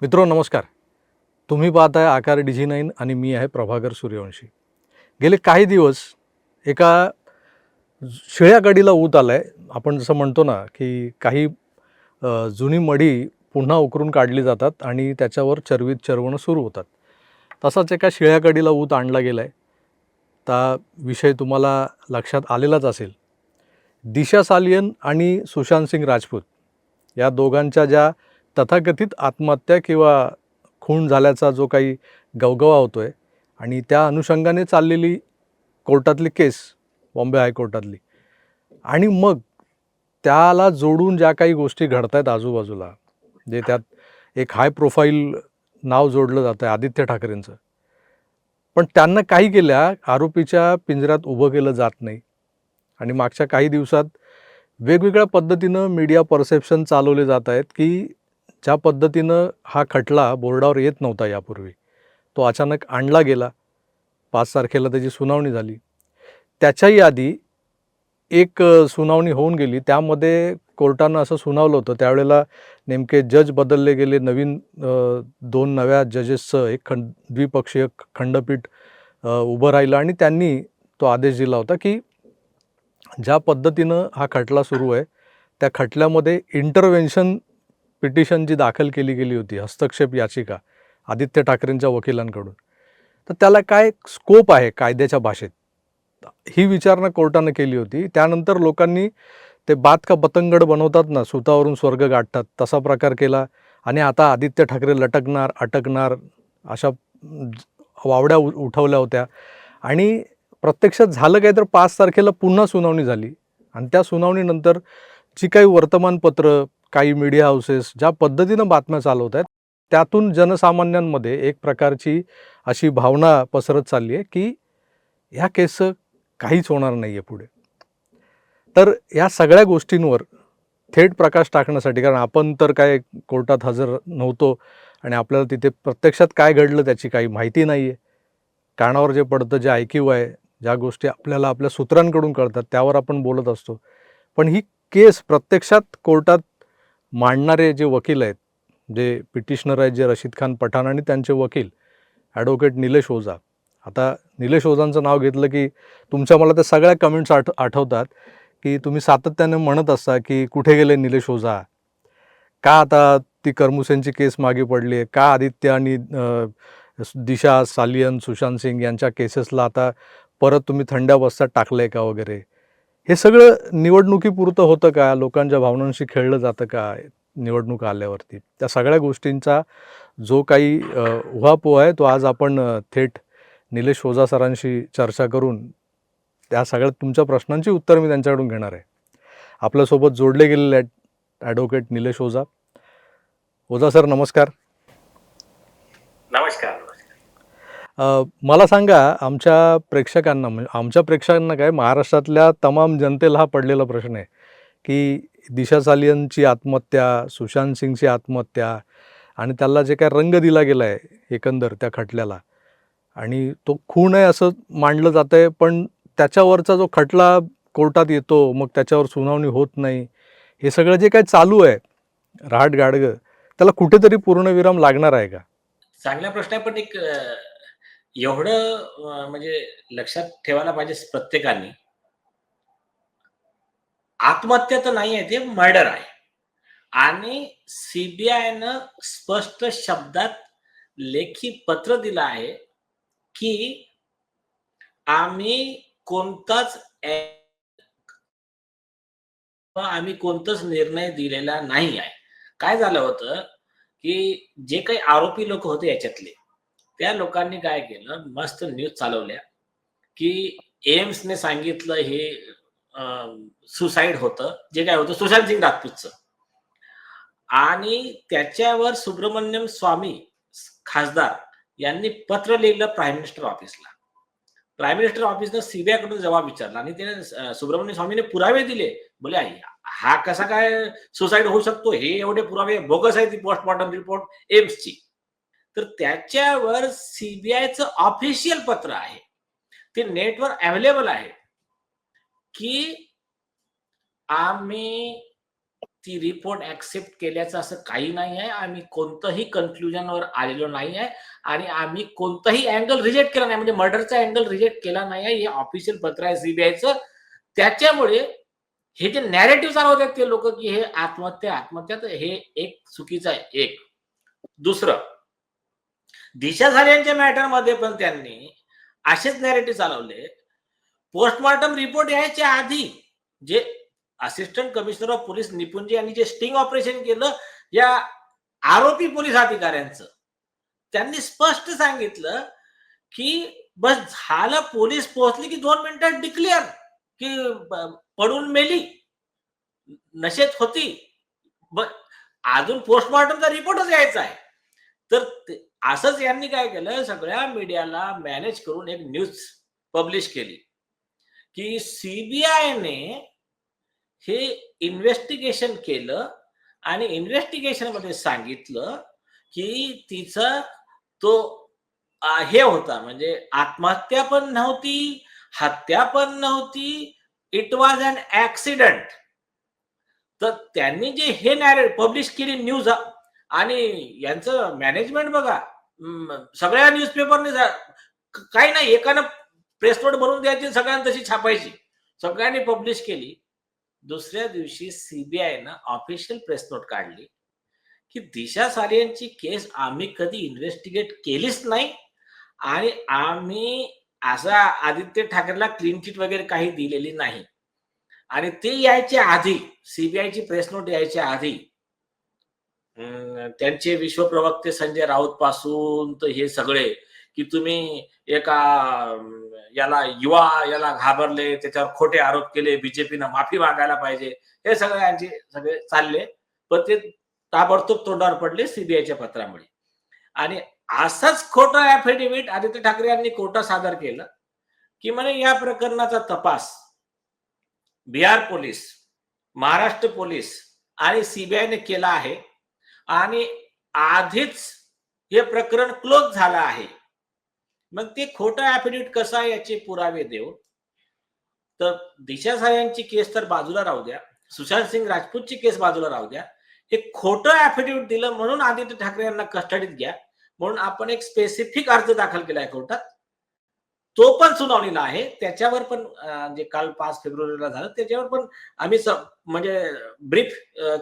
मित्रो नमस्कार. तुम्ही पाहताय आकार DG9 आणि मी आहे प्रभाकर सूर्यवंशी. गेले काही दिवस एका शिळ्या गाडीला ऊत आलाय. आपण जसं म्हणतो ना की काही जुनी मडी पुन्हा उकरून काढली जातात आणि त्याच्यावर चरवीत चरवणं सुरू होतात. तसाच एका शिळ्या गाडीला ऊत आणला गेलाय. ता विषय तुम्हाला लक्षात आलेलाच असेल. दिशा सालियन आणि सुशांत सिंग राजपूत या दोघांच्या ज्या तथाकथित आत्महत्या किंवा खून झाल्याचा जो काही गवगवा होतोय आणि त्या अनुषंगाने चाललेली कोर्टातली केस, बॉम्बे हायकोर्टातली, आणि मग त्याला जोडून ज्या काही गोष्टी घडतायत आजूबाजूला, जे त्यात एक हाय प्रोफाईल नाव जोडलं जातं आदित्य ठाकरेंचं, पण त्यांना काही केल्या आरोपीच्या पिंजऱ्यात उभं केलं जात नाही. आणि मागच्या काही दिवसात वेगवेगळ्या पद्धतीनं मीडिया परसेप्शन चालवले जात आहेत की ज्या पद्धतीनं हा खटला बोर्डावर येत नव्हता यापूर्वी, तो अचानक आणला गेला. 5 तारखेला त्याची सुनावणी झाली. त्याच्याही आधी एक सुनावणी होऊन गेली. त्यामध्ये कोर्टानं असं सुनावलं होतं. त्यावेळेला नेमके जज बदलले गेले. नवीन 2 नव्या जजेसचं एक द्विपक्षीय खंडपीठ उभं राहिलं आणि त्यांनी तो आदेश दिला होता की ज्या पद्धतीनं हा खटला सुरू आहे त्या खटल्यामध्ये इंटरव्हेन्शन पिटिशन जी दाखल केली गेली होती, हस्तक्षेप याचिका आदित्य ठाकरेंच्या वकिलांकडून, तर त्याला काय स्कोप आहे कायद्याच्या भाषेत, ही विचारणा कोर्टानं केली होती. त्यानंतर लोकांनी ते बात का बतंगड बनवतात ना, सुतावरून स्वर्ग गाठतात, तसा प्रकार केला आणि आता आदित्य ठाकरे लटकणार, अटकणार अशा वावड्या उठवल्या होत्या. आणि प्रत्यक्षात झालं काय तर 5 तारखेला पुन्हा सुनावणी झाली आणि त्या सुनावणीनंतर जी काही वर्तमानपत्र, काही मीडिया हाऊसेस ज्या पद्धतीनं बातम्या चालवत आहेत, त्यातून जनसामान्यांमध्ये एक प्रकारची अशी भावना पसरत चालली आहे की ह्या केसचं काहीच होणार नाही आहे पुढे. तर या सगळ्या गोष्टींवर थेट प्रकाश टाकण्यासाठी, कारण आपण तर काय कोर्टात हजर नव्हतो आणि आपल्याला तिथे प्रत्यक्षात काय घडलं त्याची काही माहिती नाही आहे. कानावर जे पडतं, जे ऐकीव आहे, ज्या गोष्टी आपल्याला आपल्या सूत्रांकडून कळतात त्यावर आपण बोलत असतो. पण ही केस प्रत्यक्षात कोर्टात मांडणारे जे वकील आहेत, जे पिटिशनर आहेत, जे रशीद खान पठाण आणि त्यांचे वकील ॲडव्होकेट निलेश ओझा. आता निलेश ओझांचं नाव घेतलं की तुमच्या मला त्या सगळ्या कमेंट्स आठवतात की तुम्ही सातत्याने म्हणत असता की कुठे गेले निलेश ओझा, का आता ती करमुसेंची केस मागे पडली आहे, का आदित्य आणि दिशा सालियन, सुशांत सिंग यांच्या केसेसला आता परत तुम्ही थंड्या बस्त्यात टाकलं आहे का वगैरे. हे सगळं निवडणुकीपुरतं होतं का, लोकांच्या भावनांशी खेळलं जातं का निवडणूक आल्यावरती. त्या सगळ्या गोष्टींचा जो काही उहापोह आहे तो आज आपण थेट निलेश ओझा सरांशी चर्चा करून त्या सगळ्या तुमच्या प्रश्नांची उत्तर मी त्यांच्याकडून घेणार आहे. आपल्यासोबत जोडले गेलेले आहेत ॲडव्होकेट निलेश ओझा. ओझा सर नमस्कार. नमस्कार. मला सांगा, आमच्या प्रेक्षकांना, म्हणजे आमच्या प्रेक्षकांना काय, महाराष्ट्रातल्या तमाम जनतेला हा पडलेला प्रश्न आहे की दिशा सालियनची आत्महत्या, सुशांत सिंगची आत्महत्या आणि त्याला जे काय रंग दिला गेला आहे एकंदर त्या खटल्याला, आणि तो खून आहे असं मांडलं जातं आहे, पण त्याच्यावरचा जो खटला कोर्टात येतो, मग त्याच्यावर सुनावणी होत नाही, हे सगळं जे काय चालू आहे रहाटगाडगं, त्याला कुठेतरी पूर्णविराम लागणार आहे का? चांगला प्रश्न आहे, पण एक एवढं म्हणजे लक्षात ठेवायला पाहिजे प्रत्येकाने, आत्महत्या तर नाही आहे, ते मर्डर आहे. आणि सीबीआयनं स्पष्ट शब्दात लेखी पत्र दिलं आहे की आम्ही कोणताच निर्णय दिलेला नाही आहे. काय झालं होतं की जे काही आरोपी लोक होते याच्यातले, त्या लोकांनी काय केलं, मस्त न्यूज चालवल्या की एम्सने सांगितलं हे सुसाईड होतं, जे काय होतं सुशांत सिंग राजपूतचं. आणि त्याच्यावर सुब्रमण्यम स्वामी खासदार यांनी पत्र लिहिलं प्राईम मिनिस्टर ऑफिसला. प्राईम मिनिस्टर ऑफिसनं सीबीआय कडून जबाब विचारला आणि त्याने सुब्रमण्यम स्वामीने पुरावे दिले. बोले हा कसा काय सुसाईड होऊ शकतो, हे एवढे पुरावे बोगस आहे, ती पोस्टमॉर्टम रिपोर्ट एम्सची. तर त्याच्यावर सीबीआयचं ऑफिशियल पत्र आहे, ते नेटवर अवेलेबल आहे की आम्ही ती रिपोर्ट ऍक्सेप्ट केल्याचं असं काही नाही आहे. आम्ही कोणतंही कन्क्लुजनवर आलेलो नाही आहे आणि आम्ही कोणताही अँगल रिजेक्ट केला नाही. म्हणजे मर्डरचा अँगल रिजेक्ट केला नाही आहे. हे ऑफिशियल पत्र आहे सीबीआयचं. त्याच्यामुळे हे जे नॅरेटिव्ह चालवतात ते लोक की हे आत्महत्या तर हे एक चुकीचं आहे. एक दुसरं, दिशा झाल्यांच्या मॅटरमध्ये पण त्यांनी असेच नॅरेटिव्ह चालवले. पोस्टमॉर्टम रिपोर्ट यायच्या आधी जे असिस्टंट कमिशनर ऑफ पोलीस निपुंजे यांनी जे स्टिंग ऑपरेशन केलं या आरोपी पोलीस अधिकाऱ्यांचं, त्यांनी स्पष्ट सांगितलं की बस झालं, पोलीस पोहोचली की 2 मिनिटात डिक्लेअर की पडून मेली, नशेत होती. अजून पोस्टमॉर्टमचा रिपोर्टच यायचा आहे. तर असंच यांनी काय केलं, सगळ्या मीडियाला मॅनेज करून एक न्यूज पब्लिश केली की सीबीआयने हे इन्व्हेस्टिगेशन केलं आणि इन्व्हेस्टिगेशन मध्ये सांगितलं की तिचा तो हे होता, म्हणजे आत्महत्या पण नव्हती, हत्या पण नव्हती, इट वॉज अन ऍक्सिडेंट. तर त्यांनी जे हे पब्लिश केली न्यूज आणि यांचं मॅनेजमेंट बघा, सगळ्या न्यूजपेपरने काही नाही, एकानं प्रेस नोट बनवून द्यायची, सगळ्यांना तशी छापायची, सगळ्यांनी पब्लिश केली. दुसऱ्या दिवशी सीबीआयनं ऑफिशियल प्रेस नोट काढली की दिशा सालियांची केस आम्ही कधी इन्व्हेस्टिगेट केलीच नाही आणि आम्ही असा आदित्य ठाकरेला क्लीन चिट वगैरे काही दिलेली नाही. आणि ते यायच्या आधी, सीबीआयची प्रेस नोट यायच्या आधी त्यांचे विश्वप्रवक्ते संजय राऊत पासून तर हे सगळे की तुम्ही एका याला घाबरले, त्याच्यावर खोटे आरोप केले, बीजेपीनं माफी मागायला पाहिजे, हे सगळ्यांचे सगळे चालले. पण ते ताबडतोब तोंडावर पडले सीबीआयच्या पत्रामुळे. आणि असंच खोटं ऍफिडेव्हिट आदित्य ठाकरे यांनी कोर्टात सादर केलं की म्हणे या प्रकरणाचा तपास बिहार पोलीस, महाराष्ट्र पोलीस आणि सीबीआयने केला आहे आणि आधीच हे प्रकरण क्लोज झालं आहे. मग ते खोटं ऍफिडेव्हिट कसं आहे याचे पुरावे देऊ. तर दिशा सालियांची केस तर बाजूला राहू द्या, सुशांत सिंग राजपूतची केस बाजूला राहू द्या, हे खोटं ऍफिडेव्हिट दिलं म्हणून आदित्य ठाकरे यांना कस्टडीत घ्या म्हणून आपण एक स्पेसिफिक अर्ज दाखल केलाय कोर्टात. तो पण सुनावणीला आहे. त्याच्यावर पण जे काल 5 फेब्रुवारीला झालं त्याच्यावर पण आम्ही म्हणजे ब्रीफ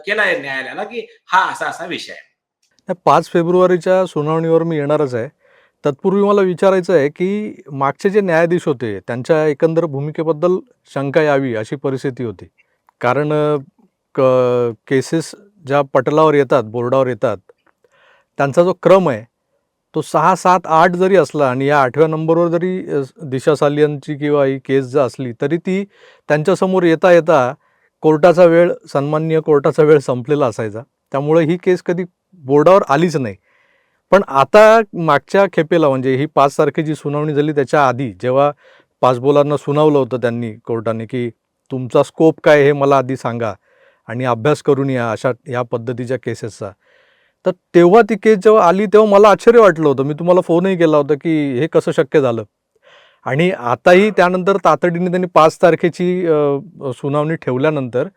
केलाय न्यायालयाला की हा असा असा विषय आहे. 5 फेब्रुवारीच्या सुनावणीवर मी येणारच आहे. तत्पूर्वी मला विचारायचं आहे की मागचे जे न्यायाधीश होते त्यांच्या एकंदर भूमिकेबद्दल शंका यावी अशी परिस्थिती होती. कारण केसेस ज्या पटलावर येतात, बोर्डावर येतात, त्यांचा जो क्रम आहे तो 6, 7, 8 जरी असला आणि या 8व्या नंबरवर जरी दिशा सालियांची किंवा ही केस जर असली तरी ती त्यांच्यासमोर येता येता कोर्टाचा वेळ, सन्माननीय कोर्टाचा वेळ संपलेला असायचा. त्यामुळे ही केस कधी बोर्डावर आलीच नाही. पण आता मागच्या खेपेला म्हणजे ही 5 तारखेची सुनावणी झाली त्याच्या आधी जेव्हा पासबोलांना सुनावलं होतं त्यांनी कोर्टाने की तुमचा स्कोप काय हे मला आधी सांगा आणि अभ्यास करून या अशा ह्या पद्धतीच्या केसेसचा. तर तेव्हा ती केस जेव्हा आली तेव्हा मला आश्चर्य वाटलं होतं. मी तुम्हाला फोनही केला होता की हे कसं शक्य झालं. आणि आताही त्यानंतर तातडीने त्यांनी 5 तारखेची सुनावणी ठेवल्यानंतर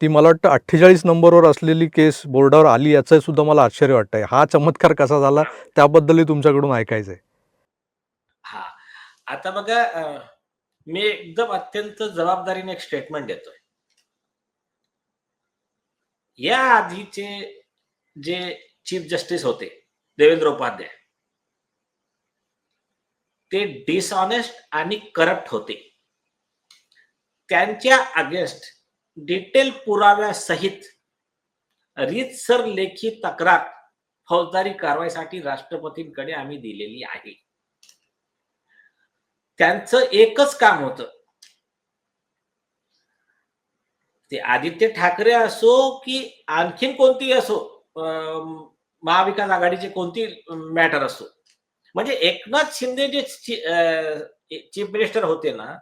ती मला वाटतं 48 नंबरवर असलेली केस बोर्डावर आली याचं सुद्धा मला आश्चर्य वाटतंय. हा चमत्कार कसा झाला त्याबद्दलही तुमच्याकडून ऐकायचं आहे. हा, आता बघा, मी एकदम अत्यंत जबाबदारीने एक स्टेटमेंट देतोय. या आधीचे जे चीफ जस्टिस होते देवेंद्र उपाध्याय, ते डिसऑनेस्ट आणि करप्ट होते. त्यांच्या अगेन्स्ट डिटेल पुराव्यासहित रीतसर लेखी तक्रार फौजदारी कारवाईसाठी राष्ट्रपतींकडे आम्ही दिलेली आहे. त्यांचं एकच काम होतं, ते आदित्य ठाकरे असो की आणखीन कोणती असो, महाविकास आघाडीचे कोणती मॅटर असो, म्हणजे एकनाथ शिंदे जे चीफ मिनिस्टर होते ना,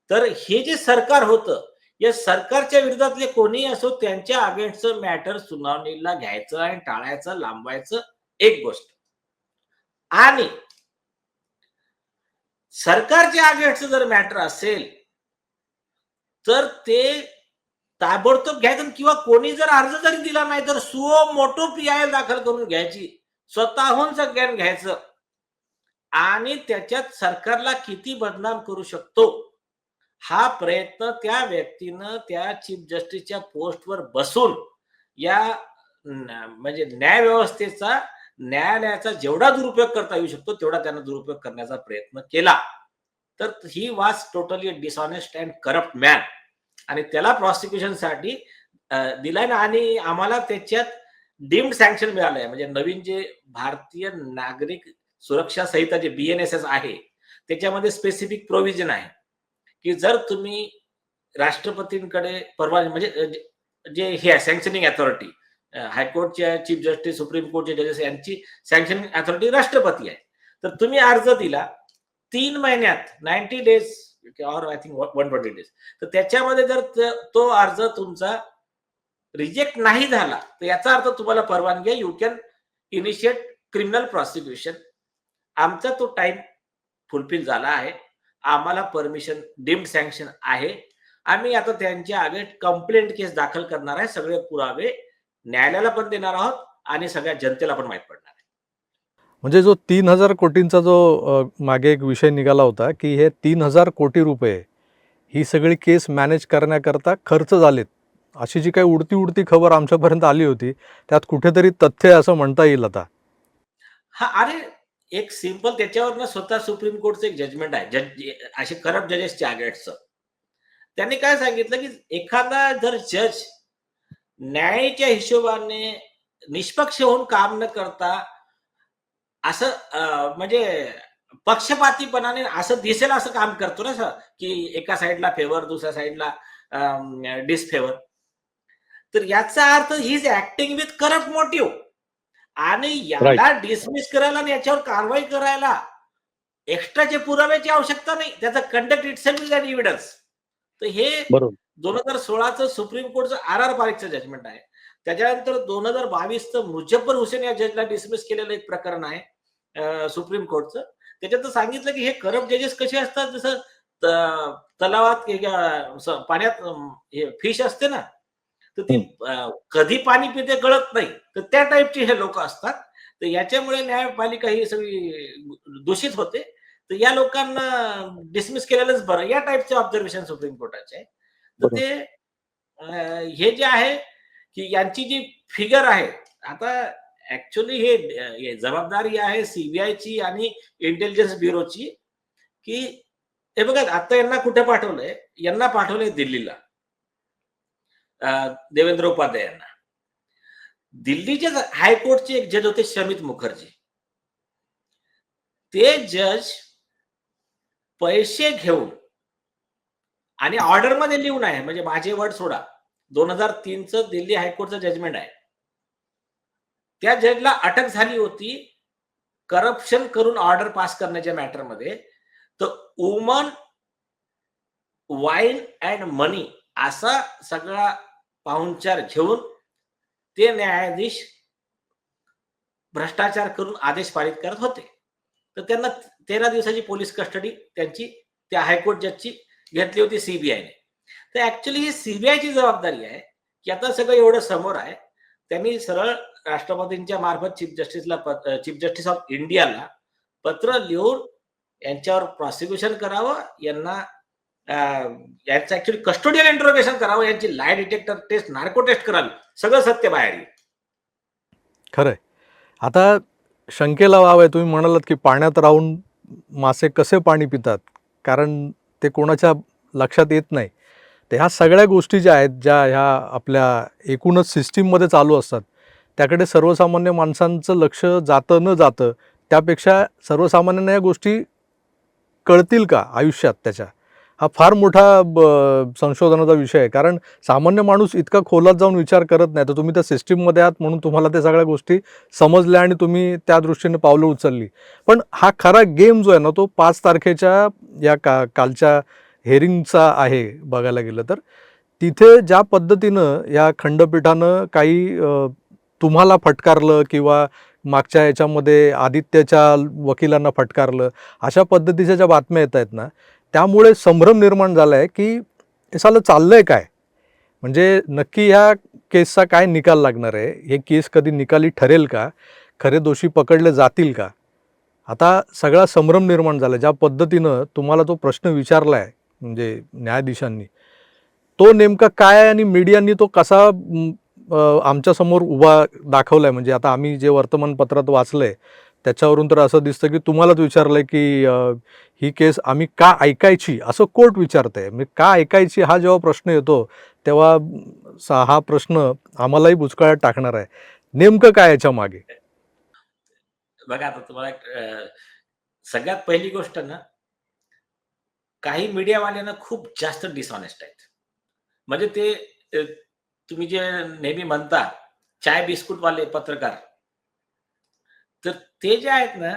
तर हे जे सरकार होतं, या सरकारच्या विरोधातले कोणी असो त्यांच्या अगेन्स्टचं मॅटर सुनावणीला घ्यायचं आणि टाळायचं, लांबवायचं एक गोष्ट, आणि सरकारच्या अगेन्स्ट जर मॅटर असेल तर ते ताबडतोब घ्यायचं किंवा कोणी जर अर्ज जरी दिला नाही तर सुओ मोटो पी-आय दाखल करून घ्यायची. स्वतःहून सगळ्यांनी घ्यायचं आणि त्याच्यात सरकारला किती बदनाम करू शकतो, हा प्रयत्न त्या व्यक्तीनं त्या चीफ जस्टिसच्या पोस्टवर बसून या म्हणजे न्यायव्यवस्थेचा, न्यायालयाचा जेवढा दुरुपयोग करता येऊ शकतो तेवढा त्यानं दुरुपयोग करण्याचा प्रयत्न केला. तर he was totally dishonest and corrupt man आणि त्याला प्रॉसिक्युशनसाठी दिलाय ना आणि आम्हाला त्याच्यात डीम्ड सँक्शन मिळालंय. म्हणजे नवीन जे भारतीय नागरिक सुरक्षा संहिता जे BNSS आहे त्याच्यामध्ये स्पेसिफिक प्रोव्हिजन आहे की जर तुम्ही राष्ट्रपतींकडे परवानगी म्हणजे जे हे आहे सँक्शनिंग अथॉरिटी, हायकोर्टच्या चीफ जस्टिस, सुप्रीम कोर्टचे जजेस यांची सँक्शनिंग अथॉरिटी राष्ट्रपती आहे. तर तुम्ही अर्ज दिला 3 महिन्यात 90 days or I think 120 days, तर त्याच्यामध्ये जर तो अर्ज तुमचा रिजेक्ट नाही झाला तर याचा अर्थ तुम्हाला परवानगी आहे, you can initiate criminal prosecution. आमचा तो टाइम फुलफिल झाला आहे. आम्हाला परमिशन डीम्ड सँक्शन आहे. आम्ही आता त्यांच्या अगेन्स्ट कंप्लेंट केस दाखल करणार आहे. सगळे पुरावे न्यायालयाला पण देणार आहोत आणि सगळ्या जनतेला पण माहित पडणार आहे. म्हणजे जो 3,000 कोटींचा जो मागे एक विषय निघाला होता की हे 3,000 कोटी रुपये ही सगळी केस मॅनेज करण्याकरता खर्च झालेत, अशी जी काही उडती उडती खबर आमच्यापर्यंत आली होती त्यात कुठेतरी तथ्य आहे असं म्हणता येईल आता. हा अरे एक सिंपल त्याच्यावर स्वतः सुप्रीम कोर्टचं एक जजमेंट आहे जज असे करप्ट जजेसच्या अगेन्स्टचं. त्यांनी काय सांगितलं की एखादा जर जज न्यायाच्या हिशोबाने निष्पक्ष होऊन काम न करता असं म्हणजे पक्षपातीपणाने असं दिसेल असं काम करतो ना सर, की एका साईडला फेवर दुसऱ्या साईडला डिसफेवर, तर याचा अर्थ he is acting with corrupt motive आणि याला डिसमिस करायला आणि याच्यावर कारवाई करायला एक्स्ट्राचे पुराव्याची आवश्यकता नाही. त्याचा conduct itself is an evidence. तर हे 2016चं सुप्रीम कोर्टचं RR पारिकचं जजमेंट आहे. त्याच्यानंतर 2022चं मुझफ्फर हुसेन या जजला डिसमिस केलेलं एक प्रकरण आहे सुप्रीम कोर्टचं. त्याच्यात सांगितलं की हे करप्ट जजेस कसे असतात, जसं तलावात पाण्यात फिश असते ना, तर ती कधी पाणी पिते कळत नाही, तर त्या टाईपची हे लोक असतात. तर याच्यामुळे न्यायपालिका ही सगळी दूषित होते. तर या लोकांना डिसमिस केलेलंच बरं, या टाईपचे ऑब्झर्वेशन सुप्रीम कोर्टाचे आहे. तर ते हे जे आहे की यांची जी फिगर आहे, आता ऍक्च्युअली हे जबाबदारी आहे सीबीआयची आणि इंटेलिजन्स ब्युरोची, की हे बघा आता यांना कुठे पाठवलंय, यांना पाठवलंय दिल्लीला, देवेंद्र उपाध्याय यांना. दिल्लीचे हायकोर्टचे एक जज होते शमित मुखर्जी. ते जज पैसे घेऊन आणि ऑर्डरमध्ये लिहून आहे, म्हणजे माझे वर्ड सोडा, 2003चं दिल्ली हायकोर्टचं जजमेंट आहे. त्या जजला अटक झाली होती करप्शन करून ऑर्डर पास करण्याच्या मॅटरमध्ये. तर वुमन, वाईन अँड मनी असा सगळा पाहुणचार घेऊन ते न्यायाधीश भ्रष्टाचार करून आदेश पारित करत होते. तर त्यांना 13 दिवसाची पोलीस कस्टडी त्यांची त्या हायकोर्ट जजची घेतली होती सीबीआयने. तर ऍक्च्युअली ही सीबीआयची जबाबदारी आहे की आता सगळं एवढं समोर आहे, त्यांनी सरळ राष्ट्रपतींच्या मार्फत चीफ जस्टिस ऑफ इंडियाला पत्र लिहून यांच्यावर प्रॉसिक्युशन करावं, यांना यांचं ऍक्च्युअली कस्टोडियल इंटरोगेशन करावं, यांची लाय डिटेक्टर टेस्ट, नार्को टेस्ट करावी, सगळं सत्य बाहेर येईल. खरंय. आता शंकेला वाव आहे, तुम्ही म्हणालात की पाण्यात राहून मासे कसे पाणी पितात, कारण ते कोणाच्या लक्षात येत नाही. तर ह्या सगळ्या गोष्टी ज्या आहेत, ज्या ह्या आपल्या एकूणच सिस्टीममध्ये चालू असतात, त्याकडे सर्वसामान्य माणसांचं लक्ष जातं न जातं, त्यापेक्षा सर्वसामान्यांना या गोष्टी कळतील का आयुष्यात त्याच्या, हा फार मोठा संशोधनाचा विषय आहे. कारण सामान्य माणूस इतका खोलात जाऊन विचार करत नाही. तर तुम्ही त्या सिस्टीममध्ये आहात म्हणून तुम्हाला त्या सगळ्या गोष्टी समजल्या आणि तुम्ही त्या दृष्टीने पावलं उचलली. पण हा खरा गेम जो आहे ना, तो 5 तारखेच्या या कालच्या हेरिंगचा आहे बघायला गेलं तर. तिथे ज्या पद्धतीनं या खंडपीठानं काही तुम्हाला फटकारलं किंवा मागच्या याच्यामध्ये आदित्यच्या वकिलांना फटकारलं, अशा पद्धतीच्या ज्या बातम्या येत आहेत ना, त्यामुळे संभ्रम निर्माण झाला आहे की हे सालं चाललंय काय? म्हणजे नक्की ह्या केसचा काय निकाल लागणार आहे? हे केस कधी निकाली ठरेल का? खरे दोषी पकडले जातील का? आता सगळा संभ्रम निर्माण झाला. ज्या पद्धतीनं तुम्हाला तो प्रश्न विचारला आहे म्हणजे न्यायाधीशांनी, तो नेमका काय आहे आणि मीडियानी तो कसा आमच्यासमोर उभा दाखवला आहे. म्हणजे आता आम्ही जे वर्तमानपत्रात वाचलं आहे त्याच्यावरून तर असं दिसतं की तुम्हालाच विचारलं आहे की ही केस आम्ही का ऐकायची असं कोर्ट विचारतं आहे. म्हणजे का ऐकायची हा जेव्हा प्रश्न येतो तेव्हा हा प्रश्न आम्हालाही बुचकळ्यात टाकणार आहे. नेमकं काय याच्या मागे? बघा आता तुम्हाला सगळ्यात पहिली गोष्ट ना, काही मीडियावाल्यांना खूप जास्त डिसऑनेस्ट आहेत. म्हणजे ते तुम्ही जे नेहमी म्हणता चाय बिस्कुटवाले पत्रकार, तर ते जे आहेत ना,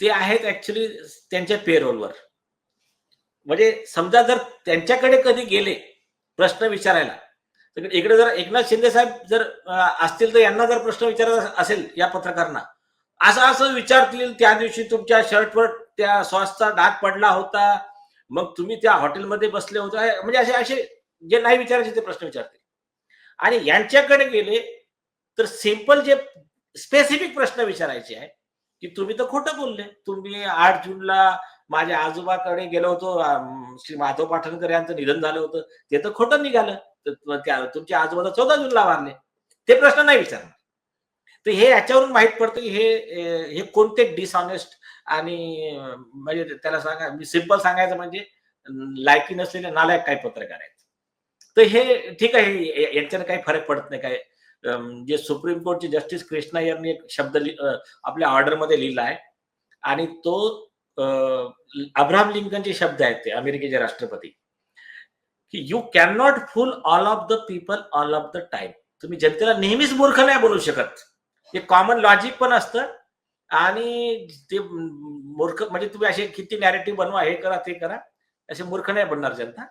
ते आहेत ऍक्च्युली त्यांच्या पेरोलवर. म्हणजे समजा जर त्यांच्याकडे कधी गेले प्रश्न विचारायला, तर इकडे जर एकनाथ शिंदे साहेब जर असतील तर यांना जर प्रश्न विचारायचा असेल या पत्रकारांना, असं असं विचारतील, त्या दिवशी तुमच्या शर्टवर त्या सॉसचा डाग पडला होता, मग तुम्ही त्या हॉटेलमध्ये बसले होते, म्हणजे असे असे जे नाही विचारायचे ते प्रश्न विचारतील. आणि यांच्याकडे गेले तर सिंपल जे स्पेसिफिक प्रश्न विचारायचे आहे, की तुम्ही तर खोटं बोलले. तुम्ही 8 जूनला माझ्या आजोबाकडे गेलो होतो, श्री माधव पाटणकर यांचं निधन झालं होतं. ते तर खोटं निघालं. तर तुमचे आजोबा 14 जूनला वारले. ते प्रश्न नाही विचारणार. तर हे याच्यावरून माहीत पडतं, की हे कोणते डिसऑनेस्ट आणि म्हणजे त्याला सांगा, मी सिंपल सांगायचं म्हणजे लायकी नसलेले नालायक काही पत्रकार आहेत. तर हे ठीक आहे, यांच्याने काही फरक पडत नाही काय. जे सुप्रीम कोर्टचे जस्टिस कृष्णा यांनी एक शब्द आपल्या ऑर्डरमध्ये लिहिला आहे आणि तो अब्राहम लिंकनचे शब्द आहेत, ते अमेरिकेचे राष्ट्रपती, की you can not full all of the people all of the time. तुम्ही जनतेला नेहमीच मूर्ख नाही बनवू शकत. हे कॉमन लॉजिक पण असतं आणि ते मूर्ख म्हणजे तुम्ही असे किती नॅरेटिव्ह बनवा, हे करा ते करा, असे मूर्ख नाही बनणार जनता.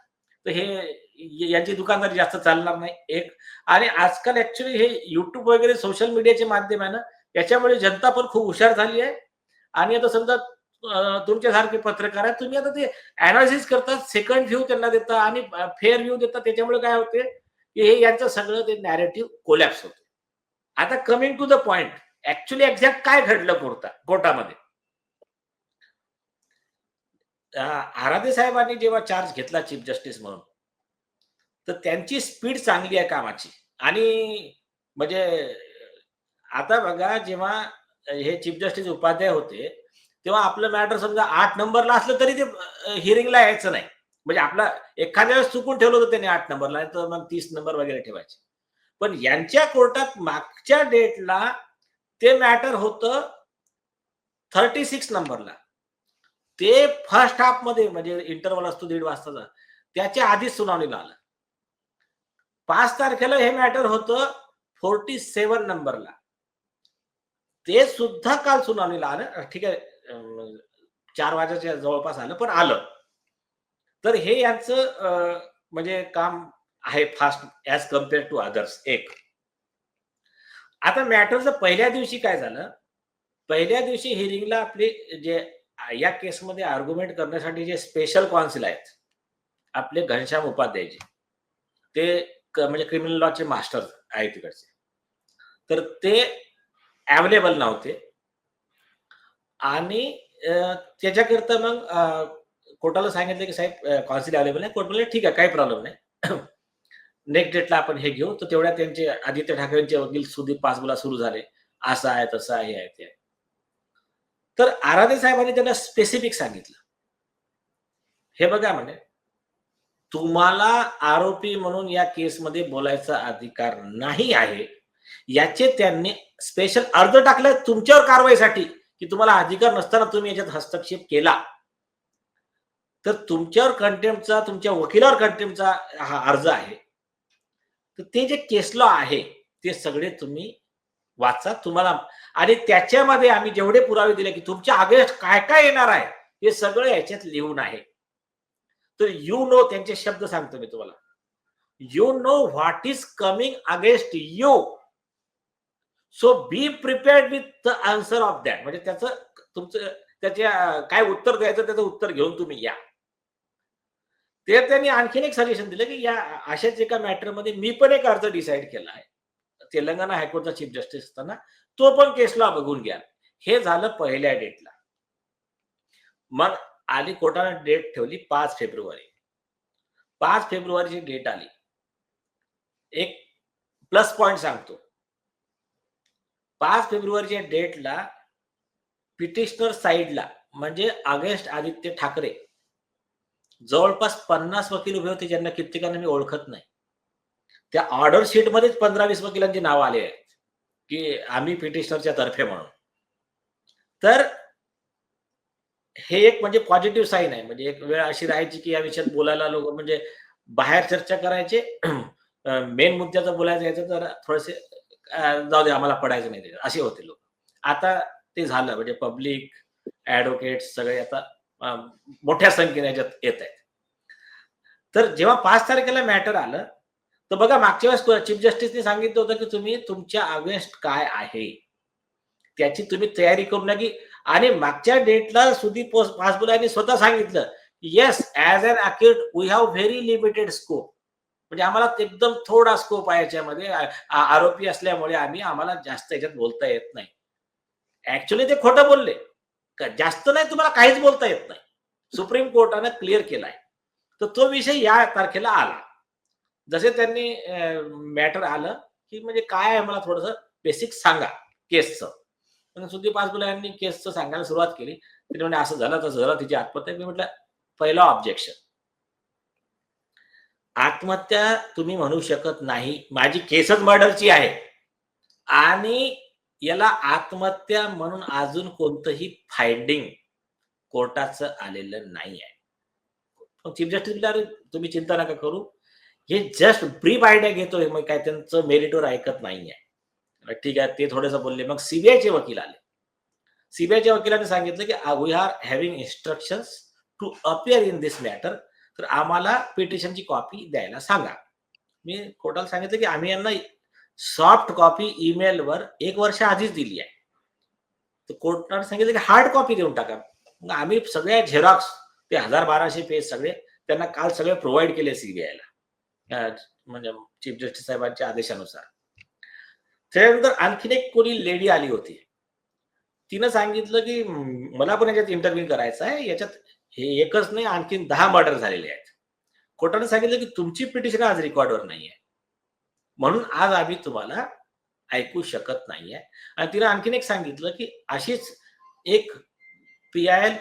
तर हे यांची दुकानदारी जास्त चालणार नाही एक. आणि आजकाल ऍक्च्युली हे युट्यूब वगैरे सोशल मीडियाचे माध्यम आहे ना, याच्यामुळे जनता पण खूप हुशार झाली आहे. आणि आता समजा तुमच्यासारखे पत्रकार आहेत, तुम्ही आता ते अनालिसिस करतात, सेकंड व्ह्यू त्यांना देता आणि फेअर व्ह्यू देतात. त्याच्यामुळे काय होते, की हे यांचं सगळं ते नॅरेटिव्ह कोलॅप्स होते. आता coming to the point, actually exact काय घडलं कोर्टामध्ये. आराधे साहेबांनी जेव्हा चार्ज घेतला चीफ जस्टिस म्हणून, तर त्यांची स्पीड चांगली आहे कामाची. आणि म्हणजे आता बघा, जेव्हा हे चीफ जस्टिस उपाध्याय होते, तेव्हा आपलं मॅटर समजा 8 नंबरला असलं तरी ते हिअरिंगला यायचं नाही. म्हणजे आपला एखाद्या वेळेस चुकून ठेवलं होतं त्यांनी 8 नंबरला, नाही तर मग 30 नंबर वगैरे ठेवायचे. पण यांच्या कोर्टात मागच्या डेटला ते मॅटर होतं 36 नंबरला. ते फर्स्ट हाफ मध्ये म्हणजे इंटरव्हल असतो 1.5 वाजताचा, त्याच्या आधीच सुनावणीला आलं. 5 तारखेला हे मॅटर होतं 47 नंबरला. ते सुद्धा काल सुनावणीला आलं. ठीक आहे, 4 वाजेच्या जवळपास आलं, पण आलं. तर हे यांचं म्हणजे काम आहे fast as compare to others एक. आता मॅटरचं पहिल्या दिवशी काय झालं, पहिल्या दिवशी हिअरिंगला आपले जे या केसमध्ये आर्ग्युमेंट करण्यासाठी जे स्पेशल कॉन्सिल आहेत, आपले घनश्याम उपाध्यायजी, ते म्हणजे क्रिमिनल लॉचे मास्टर आहेत तिकडचे, तर ते अवेलेबल नव्हते. आणि त्याच्याकरता मग कोर्टाला सांगितलं की साहेब कॉन्सिल अवेलेबल आहे. कोर्ट म्हणले ठीक आहे, काही प्रॉब्लेम नाही. नेक्स्ट डेटला आपण हे घेऊ. तर तेवढ्या त्यांचे आदित्य ठाकरेंचे वकील सुदीप पासबुला सुरू झाले. असं आहे, तसं आहे, हे आहे, ते आहे. तर आराधे साहेबांनी त्यांना स्पेसिफिक सांगितलं, हे बघा म्हणे, तुम्हाला आरोपी म्हणून या केसमध्ये बोलायचा अधिकार नाही आहे. याचे त्यांनी स्पेशल अर्ज टाकलाय तुमच्यावर कारवाईसाठी, की तुम्हाला अधिकार नसताना तुम्ही याच्यात हस्तक्षेप केला. तर तुमच्यावर कंटेम्प्टचा, तुमच्या वकिलावर कंटेम्प्टचा हा अर्ज आहे. तर ते जे केस लॉ आहे ते सगळे तुम्ही वाचा तुम्हाला. आणि त्याच्यामध्ये आम्ही जेवढे पुरावे दिले की तुमच्या अगेन्स्ट काय काय येणार आहे, हे सगळं याच्यात लिहून आहे. तर यू नो, त्यांचे शब्द सांगतो मी तुम्हाला, you know what is coming against you, so B prepared with the answer of that. म्हणजे तुमचं त्याच्या काय उत्तर द्यायचं, त्याचं उत्तर घेऊन तुम्ही या. ते त्यांनी आणखीन एक सजेशन दिलं, की या अशाच एका मॅटरमध्ये मी पण एक अर्ज डिसाईड केला आहे. तेलंगणा हायकोर्टचा चीफ जस्टिस असताना तो पण केसला बघून घ्या. हे झालं पहिल्या डेटला. मग आली कोर्टाने डेट ठेवली 5 फेब्रुवारी. 5 फेब्रुवारीची डेट आली. एक प्लस पॉइंट सांगतो. 5 फेब्रुवारीच्या डेटला पिटिशनर साइडला म्हणजे अगेन्स्ट आदित्य ठाकरे जवळपास 50 वकील उभे होते, ज्यांना कित्येकांना मी ओळखत नाही. त्या ऑर्डर शीट मध्येच 15-20 वकिलांची नाव आले आहेत, की आम्ही पिटिशनरच्या तर्फे म्हणून. तर हे एक म्हणजे पॉझिटिव्ह साईन आहे. म्हणजे एक वेळ अशी राहायची, की या विषयात बोलायला लोक म्हणजे बाहेर चर्चा करायचे. मेन मुद्द्याचं बोलायचं यायचं तर थोडेसे जाऊ दे आम्हाला पडायचं नाही त्याच्यात, असे होते लोक. आता ते झालं म्हणजे पब्लिक ऍडव्होकेट सगळे आता मोठ्या संख्येने याच्यात येत आहेत. तर जेव्हा 5 तारखेला मॅटर आलं, तर बघा मागच्या वेळेस चीफ जस्टिसने सांगितलं होतं, की तुम्ही तुमच्या अगेन्स्ट काय आहे त्याची तुम्ही तयारी करू नये. की आणि मागच्या डेटला सुदीप पासबुले यांनी स्वतः सांगितलं, yes as an acute we have very limited scope. म्हणजे आम्हाला एकदम थोडा स्कोप आहे याच्यामध्ये, आरोपी असल्यामुळे आम्हाला जास्त याच्यात बोलता येत नाही. ऍक्च्युअली ते खोटं बोलले. जास्त नाही, तुम्हाला काहीच बोलता येत नाही. सुप्रीम कोर्टानं क्लिअर केलाय. तर तो विषय या तारखेला आला. जसे त्यांनी मॅटर आलं, की म्हणजे काय आहे मला थोडंसं बेसिक सांगा केसचं. पण सुदीप पासबुले यांनी केसचं सांगायला सुरुवात केली. तिने म्हणजे असं झालं तसं झालं, तिची आत्महत्या. मी म्हटलं पहिला ऑब्जेक्शन, आत्महत्या तुम्ही म्हणू शकत नाही. माझी केसच मर्डरची आहे आणि याला आत्महत्या म्हणून अजून कोणतंही फाइंडिंग कोर्टाचं आलेलं नाही आहे. चीफ जस्टिस म्हणाले, तुम्ही चिंता नका करू, हे जस्ट ब्रीफ आयडिया घेतोय, मग काय त्यांचं मेरिटवर ऐकत नाहीये. ठीक आहे, ते थोडंसं बोलले. मग सीबीआयचे वकील आले. सीबीआयच्या वकिलांनी सांगितलं, की we are having instructions to appear in this matter. तर आम्हाला पिटिशनची कॉपी द्यायला सांगा. मी कोर्टाला सांगितलं, की आम्ही यांना सॉफ्ट कॉपी ईमेलवर 1 वर्ष आधीच दिली आहे. तर कोर्टाने सांगितलं, की हार्ड कॉपी देऊन टाका. मग आम्ही सगळ्या झेरॉक्स ते 1000-1200 पेज सगळे त्यांना काल सगळे प्रोव्हाइड केले सीबीआयला, म्हणजे चीफ जस्टिस साहेबांच्या आदेशानुसार. त्यानंतर आणखीन एक कोणी लेडी आली होती. तिनं सांगितलं, की मला पण याच्यात इंटरव्ह्यू करायचा आहे. याच्यात हे एकच नाही, आणखीन 10 मर्डर झालेले आहेत. कोर्टाने सांगितलं, की तुमची पिटिशन आज रेकॉर्डवर नाहीये. म्हणून आज आम्ही तुम्हाला ऐकू शकत नाहीये. आणि तिने आणखीन एक सांगितलं, की अशीच एक पी-आय-एल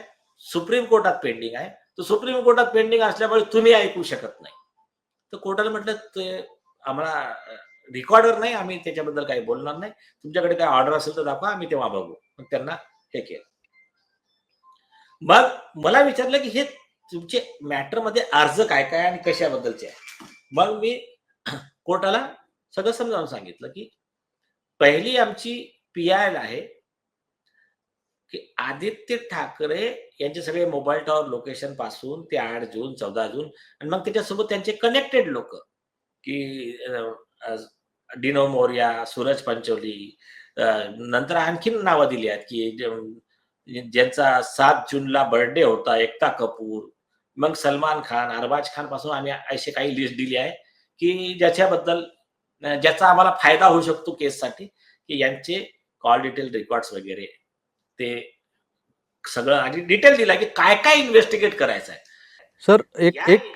सुप्रीम कोर्टात पेंडिंग आहे. तर सुप्रीम कोर्टात पेंडिंग असल्यामुळे तुम्ही ऐकू शकत नाही. तर कोर्टाने म्हटलं, ते आम्हाला रेकॉर्डवर नाही, आम्ही त्याच्याबद्दल काही बोलणार नाही. तुमच्याकडे काय ऑर्डर असेल तर दाखवा, आम्ही तेव्हा बघू. मग त्यांना हे केलं. मग मला विचारलं, की हे तुमचे मॅटरमध्ये अर्ज काय काय आणि कशाबद्दलचे आहे. मग मी कोर्टाला सगळं समजावून सांगितलं, की पहिली आमची पी-आय-एल आहे, की आदित्य ठाकरे यांचे सगळे मोबाईल टॉवर लोकेशन पासून ते 8 जून 14 जून आणि मग त्याच्यासोबत त्यांचे कनेक्टेड लोक, की डिनो मोरिया, सूरज पंचोली, नंतर आणखीन नावं दिली आहेत, की ज्यांचा 7 जूनला बर्थडे होता, एकता कपूर, मग सलमान खान, अरबाज खान पासून आम्ही अशी काही लिस्ट दिली आहे, की ज्याच्याबद्दल ज्याचा आम्हाला फायदा होऊ शकतो केससाठी, की यांचे कॉल डिटेल रेकॉर्ड्स वगैरे ते सगळं आणि डिटेल दिला, की काय काय इन्व्हेस्टिगेट करायचं आहे. सर, एक एक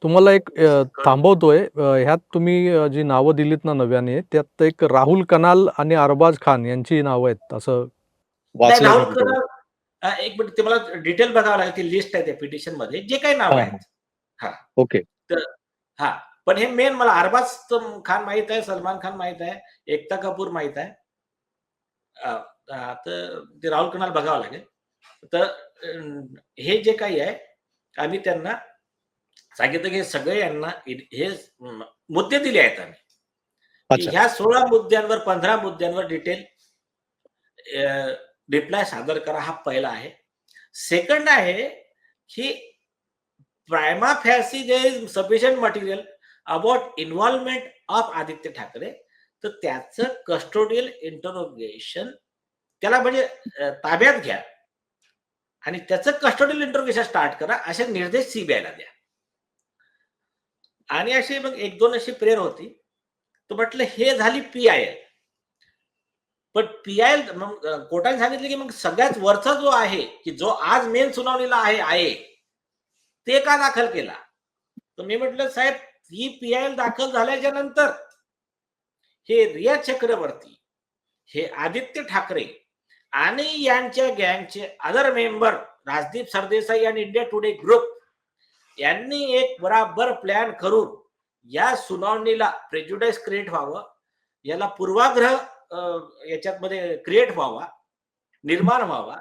तुम्हाला एक थांबवतोय. ह्यात तुम्ही जी नावं दिलीत ना नव्याने, त्यात एक राहुल कनाल आणि अरबाज खान यांची नावं आहेत असं नाही, वाचलं राहुल मी. कनाल एक मिनिट, ते मला डिटेल बघावं लागेल. ती लिस्ट आहे त्या पिटिशन मध्ये जे काही नाव आहेत. हा, ओके. तर हा, पण हे मेन मला अरबाज खान माहित आहे, सलमान खान माहित आहे, एकता कपूर माहित आहे. तर ते राहुल कनाल बघावं लागेल. तर हे जे काही आहे, आम्ही त्यांना सांगितलं, की सगळे यांना हे मुद्दे दिले आहेत आम्ही, की ह्या 16 मुद्द्यांवर 15 मुद्द्यांवर डिटेल रिप्लाय सादर करा. हा पहिला आहे. सेकंड आहे, की prima facie there is sufficient material about involvement of Aaditya Thackeray. तर त्याचं कस्टोडियल इंटरोगेशन, त्याला म्हणजे ताब्यात घ्या आणि त्याचं कस्टोडियल इंटरोगेशन स्टार्ट करा, असे निर्देश सीबीआयला द्या. आणि असे मग एक दोन अशी प्रेयर होती. तर म्हटलं हे झाली PIL. पण PIL मग कोर्टाने सांगितलं की मग सगळ्यात वरचा जो आहे, की जो आज मेन सुनावणीला आहे, ते का दाखल केला? तर मी म्हटलं साहेब, ही PIL दाखल झाल्याच्या नंतर हे रिया चक्रवर्ती, हे आदित्य ठाकरे आणि यांच्या गँगचे अदर मेंबर राजदीप सरदेसाई आणि इंडिया टुडे ग्रुप यांनी एक बराबर प्लॅन करून या सुनावणीला प्रेज्युडाइस क्रिएट व्हावं, याला पूर्वाग्रह याच्यामध्ये क्रिएट व्हावा, निर्माण व्हावा,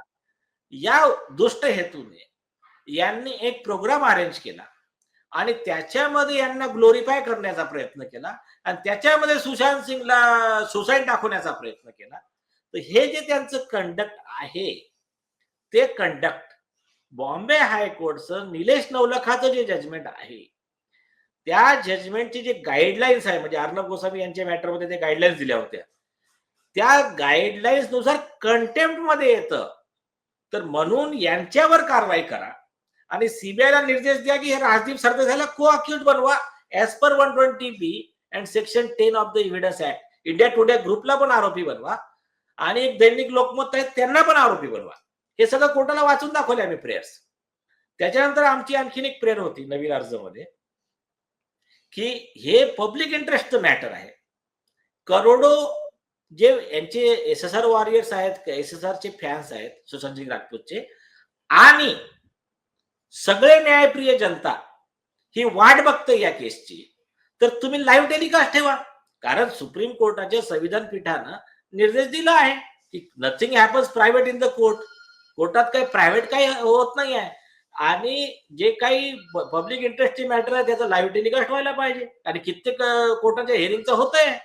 या दुष्ट हेतूने यांनी एक प्रोग्राम अरेंज केला आणि त्याच्यामध्ये यांना ग्लोरीफाय करण्याचा प्रयत्न केला आणि त्याच्यामध्ये सुशांत सिंगला सुसाईड दाखवण्याचा प्रयत्न केला. तर हे जे त्यांचं कंडक्ट आहे, ते कंडक्ट बॉम्बे हायकोर्टचं निलेश नवलखाचं जे जजमेंट आहे, त्या जजमेंटचे जे गाईडलाईन्स आहे, म्हणजे अर्णब गोस्वामी यांच्या मॅटरमध्ये ते गाईडलाईन्स दिल्या होत्या, त्या गाईडलाईन्स नुसार कंटेम्प्ट मध्ये येतं. तर म्हणून यांच्यावर कारवाई करा आणि सीबीआयला निर्देश द्या की हे राजदीप सरदेसाईला को अक्यूज बनवा as per 120B and section 10 of the evidence act. India today ग्रुपला पण आरोपी बनवा आणि एक दैनिक लोकमत आहे त्यांना पण आरोपी बनवा. हे सगळं कोर्टाला वाचून दाखवले आम्ही प्रेयर्स. त्याच्यानंतर आमची आणखीन एक प्रेयर होती नवीन अर्जमध्ये, की हे पब्लिक इंटरेस्ट मॅटर आहे. करोडो जे यांचे SSR वॉरियर्स आहेत, SSR चे फॅन्स आहेत सुशांत सिंग राजपूतचे, आणि सगळे न्यायप्रिय जनता ही वाट बघते या केसची. तर तुम्ही लाईव्ह टेलिकास्ट ठेवा, कारण सुप्रीम कोर्टाच्या संविधान पीठानं निर्देश दिला आहे की nothing happens private in the court. कोर्टात काही प्रायव्हेट काही होत नाही आहे आणि जे काही पब्लिक इंटरेस्टचे मॅटर आहे त्याचं लाईव्ह टेलिकास्ट व्हायला पाहिजे आणि कित्येक कोर्टाच्या हिअरिंगचं होत आहे.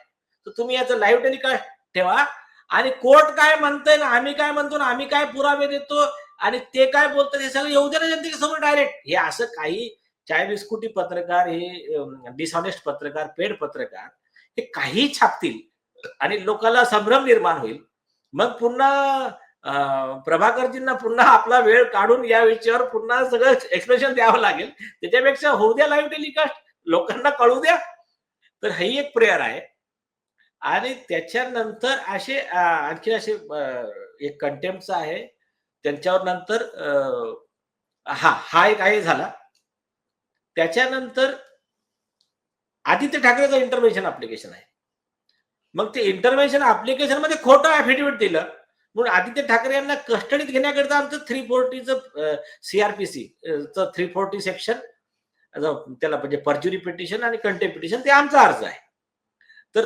तर तुम्ही याचं लाईव्ह टेलिकास्ट ठेवा आणि कोर्ट काय म्हणतंय ना आम्ही काय म्हणतो ना आम्ही काय पुरावे देतो आणि ते काय बोलतात हे सगळं येऊ दे ना जनतेच्या समोर डायरेक्ट. हे असं काही चाय बिस्कुटी पत्रकार, हे डिसऑनेस्ट पत्रकार, पेड पत्रकार हे काही छापतील आणि लोकांना संभ्रम निर्माण होईल. मग पुन्हा प्रभाकरजींना पुन्हा आपला वेळ काढून या विषयावर पुन्हा सगळं एक्सप्रेशन द्यावं लागेल. त्याच्यापेक्षा होऊ द्या लाईव्ह टेलिकास्ट, लोकांना कळू द्या. तर ही एक प्रेयर आहे. आणि त्याच्यानंतर असे आणखी असे एक कंटेम्प्टचा आहे त्यांच्यावर नंतर हा एक आहे झाला. त्याच्यानंतर आदित्य ठाकरेचं इंटरव्हेन्शन ऍप्लिकेशन आहे. मग ते इंटरव्हेन्शन ऍप्लिकेशन मध्ये खोटं ऍफिडेव्हिट दिलं म्हणून आदित्य ठाकरे यांना कस्टडीत घेण्याकरिता आमचं 340चं CRPC 340 सेक्शन त्याला म्हणजे परज्युरी पिटिशन आणि कंटेम्प्ट पिटिशन ते आमचा अर्ज आहे. तर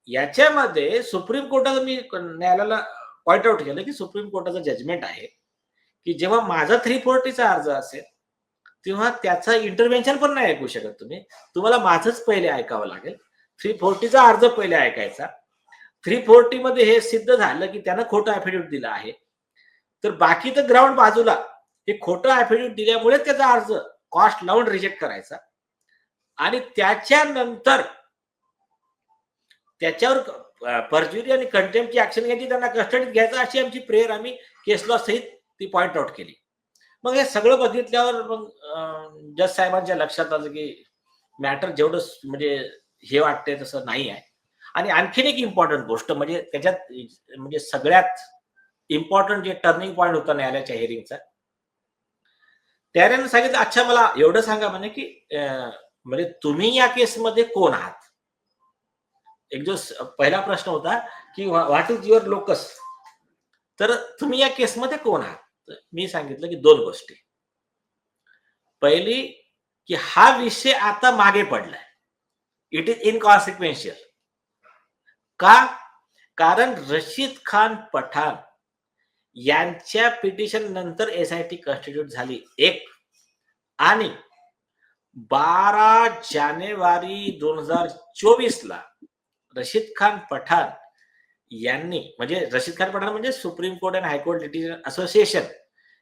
याच्यामध्ये सुप्रीम कोर्टाचं मी न्यायालयाला पॉइंट आउट केलं की सुप्रीम कोर्टाचं जजमेंट आहे की जेव्हा माझा 340चा अर्ज असेल तेव्हा त्याचा इंटरव्हेन्शन पण नाही ऐकू शकत तुम्ही. तुम्हाला माझंच पहिले ऐकावं लागेल. 340चा अर्ज पहिले ऐकायचा. 340 मध्ये हे सिद्ध झालं की त्यानं खोटं ऍफिडेव्हिट दिलं आहे, तर बाकी तर ग्राउंड बाजूला, हे खोटं ऍफिडेव्हिट दिल्यामुळे त्याचा अर्ज कॉस्ट लावून रिजेक्ट करायचा आणि त्याच्यानंतर त्याच्यावर परज्युरी आणि कंटेम्प्टची ऍक्शन घ्यायची, त्यांना कस्टडीत घ्यायचं, अशी आमची प्रेयर आम्ही केस लॉ सहित ती पॉइंट आउट केली. मग हे सगळं बघितल्यावर मग जज साहेबांच्या लक्षात आलं की मॅटर जेवढं म्हणजे हे वाटतंय तसं नाही आहे. आणि आणखीन एक इम्पॉर्टंट गोष्ट म्हणजे त्याच्यात म्हणजे सगळ्यात इम्पॉर्टंट जे टर्निंग पॉइंट होता न्यायालयाच्या हिअरिंगचा, त्याने सांगितलं अच्छा मला एवढं सांगा म्हणे की म्हणजे तुम्ही या केसमध्ये कोण आहात. एक जो पहिला प्रश्न होता की व्हॉट इज युअर लोकस, तर तुम्ही या केसमध्ये कोण आहात. मी सांगितलं की दोन गोष्टी. पहिली की हा विषय आता मागे पडलाय, इट इज इनकॉन्सिक्वेन्शियल. का? कारण रशीद खान पठाण यांच्या पिटिशन नंतर SIT कॉन्स्टिट्यूट झाली एक, आणि 12 जानेवारी 2024 ला रशीद खान पठाण यांनी म्हणजे रशीद खान पठाण म्हणजे supreme court and high court litigation association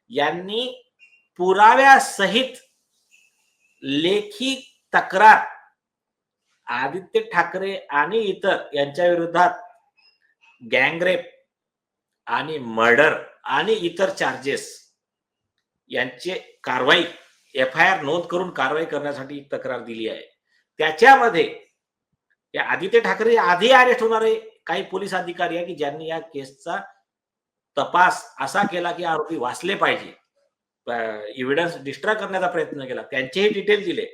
यांनी पुराव्यासहित लेखी तक्रार आदित्य ठाकरे आणि इतर यांच्या विरोधात गँगरेप आणि मर्डर आणि इतर चार्जेस यांचे कारवाई FIR नोंद करून कारवाई करण्यासाठी तक्रार दिली आहे. त्याच्यामध्ये या आदित्य ठाकरे आधी अरेस्ट होणारे काही पोलीस अधिकारी आहे की ज्यांनी या केसचा तपास असा केला की आरोपी वाचले पाहिजे, एव्हिडन्स डिस्ट्रॉय करण्याचा प्रयत्न केला, त्यांचेही डिटेल दिले.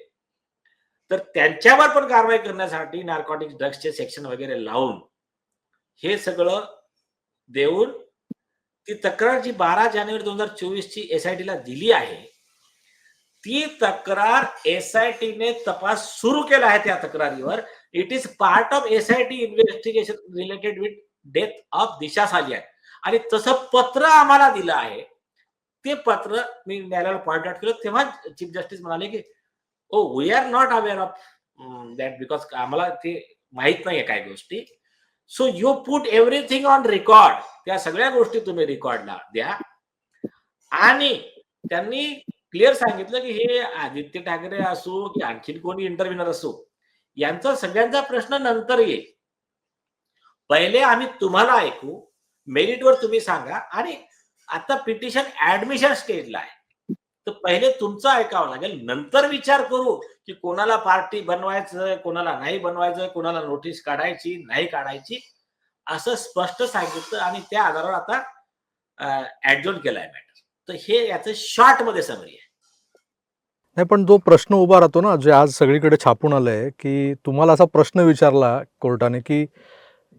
तर त्यांच्यावर पण कारवाई करण्यासाठी नार्कोटिक्स ड्रग्सचे सेक्शन वगैरे लावून हे सगळं देऊन ती तक्रार जी 12 जानेवारी 2024 ची एसआयटी ला दिली आहे, ती तक्रार एसआयटीने तपास सुरू केला आहे त्या तक्रारीवर. It is part of SIT investigation related with death of Disha Salian. आणि तसं पत्र आम्हाला दिलं आहे. ते पत्र मी न्यायालयाला पॉइंट आउट केलं, तेव्हा चीफ जस्टिस म्हणाले की oh we are not aware of that, because आम्हाला ते माहित नाहीये काय गोष्टी. So you put everything on record. त्या सगळ्या गोष्टी तुम्ही रेकॉर्डला द्या. आणि त्यांनी क्लिअर सांगितलं की हे आदित्य ठाकरे असो की आणखीन कोणी इंटरव्ह्युनर असो, यांचा सगळ्यांचा प्रश्न नंतर येईल. पहिले आम्ही तुम्हाला ऐकू, मेरिटवर तुम्ही सांगा. आणि आता पिटिशन ऍडमिशन स्टेजला आहे, तर पहिले तुमचं ऐकावं लागेल, नंतर विचार करू की कोणाला पार्टी बनवायचं, कोणाला नाही बनवायचं, कोणाला नोटीस काढायची नाही काढायची, असं स्पष्ट सांगितलं. आणि त्या आधारावर आता ऍडजॉर्न केलाय मॅटर. तर हे याचं शॉर्ट मध्ये समरी आहे. नाही, पण जो प्रश्न उभा राहतो ना, जे आज सगळीकडे छापून आलंय, की तुम्हाला असा प्रश्न विचारला कोर्टाने की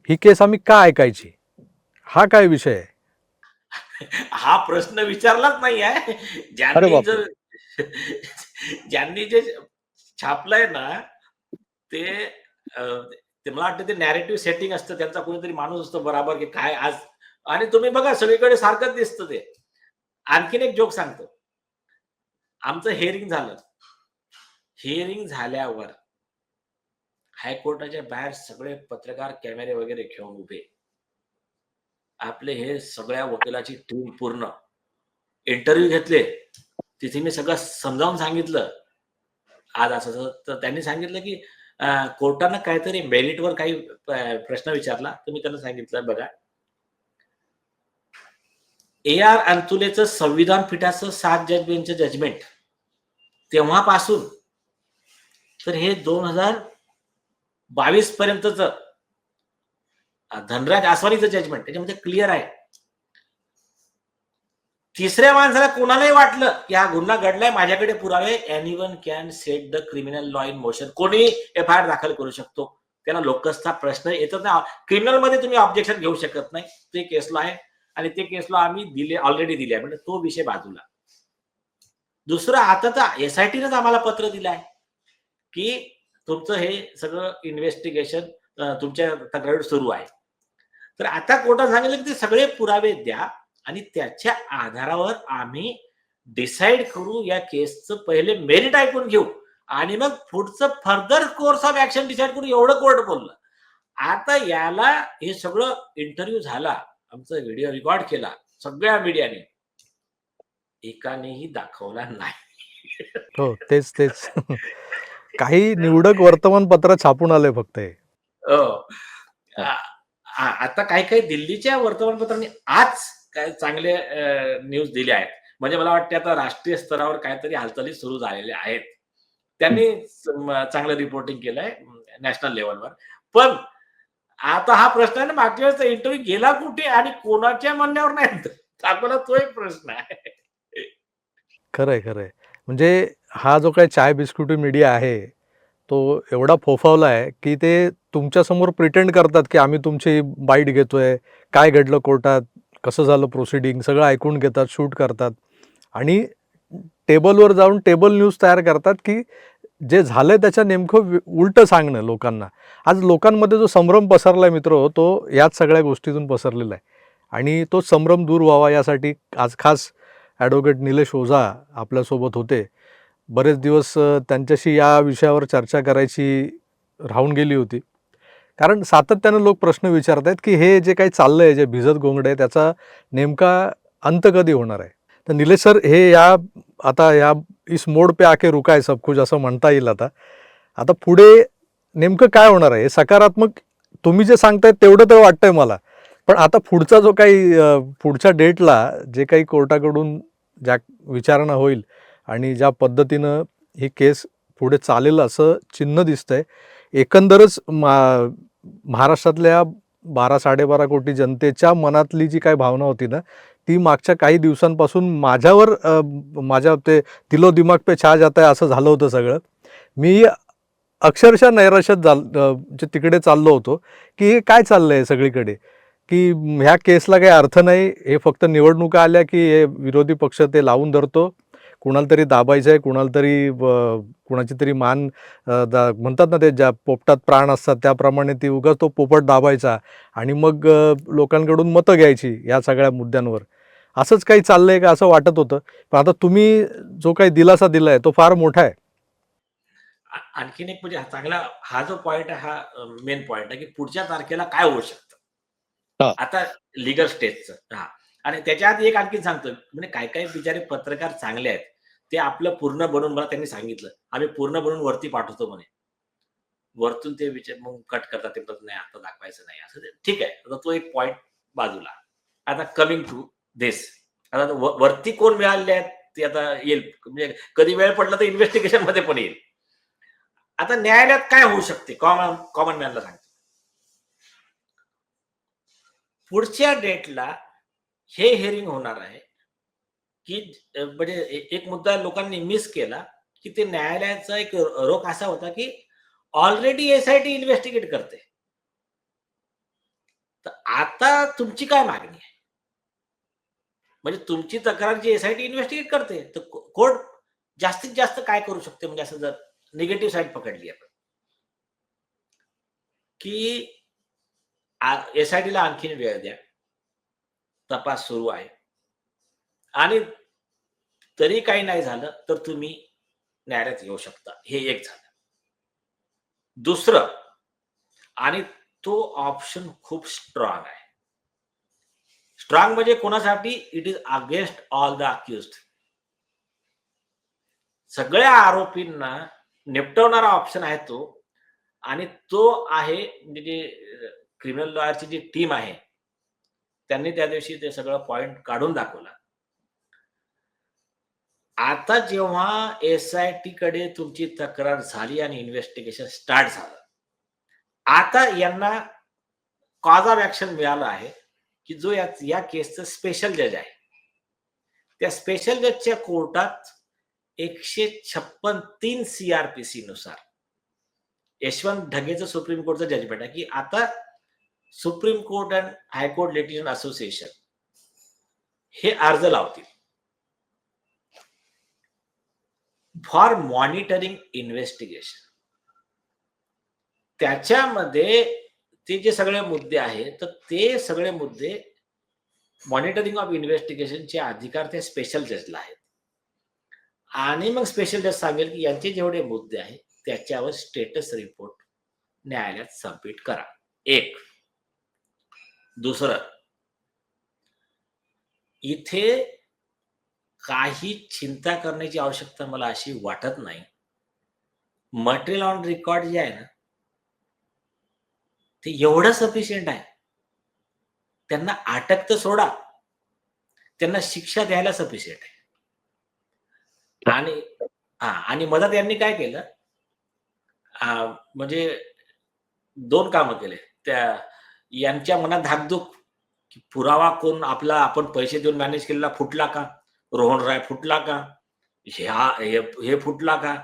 ही केस आम्ही का ऐकायची, हा काय विषय आहे? हा प्रश्न विचारलाच नाही आहे. अरे ज्यांनी बापरे. जर ज्यांनी जे छापलंय ना, ते ते मला वाटतं ते नॅरेटिव्ह सेटिंग असतं, त्यांचा कोणीतरी माणूस असतो बराबर की काय आज. आणि तुम्ही बघा सगळीकडे सारखंच दिसतं ते. आणखीन एक जोक सांगतो. आमचं हिअरिंग झालं. हिअरिंग झाल्यावर हायकोर्टाच्या बाहेर सगळे पत्रकार कॅमेरे वगैरे घेऊन उभे. आपले हे सगळ्या वकिलाची टीम पूर्ण इंटरव्ह्यू घेतले. तिथे मी सगळं समजावून सांगितलं. आज असं तर त्यांनी सांगितलं की कोर्टानं काहीतरी मेरिटवर काही प्रश्न विचारला, तर मी त्यांना सांगितलं बघा, ए आर अंतुलेचं संविधान पीठाचं 7 जज बेंचचं जजमेंट तेव्हापासून तर हे 2022 पर्यंतच धनराज आसवानीचं जजमेंट त्याच्यामध्ये क्लिअर आहे. तिसऱ्या माणसाला कोणालाही वाटलं की हा गुन्हा घडलाय, माझ्याकडे पुरावे, anyone can set the criminal law in motion. कोणी एफआयआर दाखल करू शकतो. त्याला लोकसचा प्रश्न येतच नाही. क्रिमिनल मध्ये तुम्ही ऑब्जेक्शन घेऊ शकत नाही. ते केसला आहे आणि ते केसला आम्ही दिले, ऑलरेडी दिले, म्हणजे तो विषय बाजूला. दुसरं, आता तर एसआयटीनंच आम्हाला पत्र दिलंय की तुमचं हे सगळं इन्व्हेस्टिगेशन तुमच्या तक्रारीवर सुरू आहे. तर आता कोर्टाने सांगितलं की ते सगळे पुरावे द्या आणि त्याच्या आधारावर आम्ही डिसाइड करू, या केसचं पहिले मेरिट ऐकून घेऊ आणि मग पुढचं further course of action decide करू, एवढं कोर्ट बोललं. आता याला हे सगळं इंटरव्ह्यू झाला, आमचा व्हिडिओ रेकॉर्ड केला सगळ्या मीडियाने, एकानेही दाखवला नाही. हो, तेच तेच. काही निवडक वर्तमानपत्र छापून आले फक्त हे. हो. आता काही काही दिल्लीच्या वर्तमानपत्रांनी आज काय चांगले न्यूज दिले आहेत. म्हणजे मला वाटतं आता राष्ट्रीय स्तरावर काहीतरी हालचाली सुरू झालेल्या आहेत. त्यांनी चांगलं रिपोर्टिंग केलंय नॅशनल लेवलवर. पण आता हा प्रश्न आहे ना, मागच्या वेळेस इंटरव्ह्यू गेला कुठे आणि कोणाच्या म्हणण्यावर नाही, दाखवला, तो एक प्रश्न आहे. खरंय खरंय. म्हणजे हा जो काही चाय बिस्कुटी मीडिया आहे, तो एवढा फोफावला आहे की ते तुमच्यासमोर प्रिटेंड करतात की आम्ही तुमची बाईट घेतोय, काय घडलं कोर्टात, कसं झालं प्रोसिडिंग, सगळं ऐकून घेतात, शूट करतात आणि टेबलवर जाऊन टेबल न्यूज तयार करतात की जे झालंय त्याच्या नेमकं उलटं सांगणं लोकांना. आज लोकांमध्ये जो संभ्रम पसरलाय मित्र, तो याच सगळ्या गोष्टीतून पसरलेला आहे. आणि तो संभ्रम दूर व्हावा यासाठी आज खास ॲडव्होकेट निलेश ओझा आपल्यासोबत होते. बरेच दिवस त्यांच्याशी या विषयावर चर्चा करायची राहून गेली होती. कारण सातत्यानं लोक प्रश्न विचारत आहेत की हे जे काही चाललं आहे, जे भिजत घोंगडे आहे, त्याचा नेमका अंत कधी होणार आहे. तर निलेश सर, हे आता या इस मोड पे आके रुका है सब कुछ असं म्हणता येईल. आता पुढे नेमकं काय होणार आहे? सकारात्मक तुम्ही जे सांगताय तेवढं तर वाटतंय मला, पण आता पुढचा जो काही पुढच्या डेटला जे काही कोर्टाकडून ज्या विचारणा होईल आणि ज्या पद्धतीनं ही केस पुढे चालेल असं चिन्ह दिसतंय. एकंदरच महाराष्ट्रातल्या 12-12.5 कोटी जनतेच्या मनातली जी काही भावना होती ना, ती मागच्या काही दिवसांपासून माझ्यावर माझ्या ते दिलो दिमाग पे छा जाता है असं झालं होतं सगळं. मी अक्षरशः नैराश्यात जे तिकडे चाललो होतो, की हे काय चाललंय सगळीकडे, की ह्या केसला काही अर्थ नाही. हे फक्त निवडणुका आल्या, की हे विरोधी पक्ष ते लावून धरतो. कुणाला तरी दाबायचं आहे, कुणाला तरी कुणाची तरी मान म्हणतात ना, ते ज्या पोपटात प्राण असतात त्याप्रमाणे ती उगाच तो पोपट दाबायचा आणि मग लोकांकडून मतं घ्यायची या सगळ्या मुद्द्यांवर. असंच काही चाललंय का असं वाटत होतं. पण आता तुम्ही जो काही दिलासा दिलाय तो फार मोठा आहे. आणखीन एक म्हणजे चांगला हा जो पॉइंट आहे हा मेन पॉइंट आहे, की पुढच्या तारखेला काय होऊ शकतं. हा. आता लीगल स्टेजचं आणि त्याच्या आधी एक आणखीन सांगतो, म्हणजे काय काय बिचारे पत्रकार चांगले आहेत, ते आपलं पूर्ण बनवून मला त्यांनी सांगितलं, आम्ही पूर्ण बनवून वरती पाठवतो म्हणे. वरतून ते विचार मग कट करतात, ते म्हणतात नाही आता दाखवायचं नाही असं ठीक आहे. आता तो एक पॉइंट बाजूला. आता कमिंग टू दिस, आता वरती कोण मिळाले आहेत ते आता येईल, म्हणजे कधी वेळ पडला तर इन्व्हेस्टिगेशन मध्ये पण येईल. आता न्यायालयात काय होऊ शकते, कॉमन मॅनला सांगतो. पुढच्या डेटला हे हिअरिंग होणार आहे, की म्हणजे एक मुद्दा लोकांनी मिस केला, की ते न्यायालयाचा एक रोख असा होता, की ऑलरेडी एसआयटी इन्व्हेस्टिगेट करते. तर आता तुमची काय मागणी आहे? म्हणजे तुमची तक्रार जी एसआयटी इन्व्हेस्टिगेट करते, तर कोर्ट जास्तीत जास्त काय करू शकते, म्हणजे असं जर निगेटिव्ह साईड पकडली आपण, की एसआयटीला आणखीन वेळ द्या, तपास सुरू आहे आणि तरी काही नाही झालं तर तुम्ही न्यायालयात येऊ शकता. हे एक झालं. दुसरं, आणि तो ऑप्शन खूप स्ट्रॉंग आहे. स्ट्रॉंग म्हणजे कोणासाठी? It is against all the accused. सगळ्या आरोपींना निपटवणारा ऑप्शन आहे तो, आणि तो आहे म्हणजे जे क्रिमिनल लॉयरची जी टीम आहे, त्यांनी त्या दिवशी ते सगळं पॉइंट काढून दाखवला. आता जेव्हा एसआयटी कडे तुमची तक्रार झाली आणि इन्व्हेस्टिगेशन स्टार्ट झालं, आता यांना कॉज ऑफ ऍक्शन मिळालं आहे, की जो या केसचं स्पेशल जज आहे, त्या स्पेशल जजच्या कोर्टात 156(3) CRPC नुसार यशवंत ढगेचं सुप्रीम कोर्टचं जजमेंट आहे, की आता supreme court and high court litigation association हे अर्ज लावतील फॉर मॉनिटरिंग इन्व्हेस्टिगेशन. त्याच्यामध्ये ते जे सगळे मुद्दे आहेत, तर ते सगळे मुद्दे मॉनिटरिंग ऑफ इन्व्हेस्टिगेशनचे अधिकार त्या स्पेशल जजला आहेत. आणि मग स्पेशल जज सांगेल की यांचे जेवढे मुद्दे आहेत त्याच्यावर स्टेटस रिपोर्ट न्यायालयात सबमिट करा. एक. दुसरं, इथे काही चिंता करण्याची आवश्यकता मला अशी वाटत नाही. मटेरियल ऑन रेकॉर्ड जे आहे ना, ते एवढं सफिशियंट आहे. त्यांना अटक तर सोडा, त्यांना शिक्षा द्यायला सफिशियंट आहे. आणि मदत यांनी काय केलं, म्हणजे 2 कामं केले. त्या यांच्या मनात धाकधूक, की पुरावा कोण आपला आपण पैसे देऊन मॅनेज केलेला फुटला का? रोहन राय फुटला का? हे फुटला का?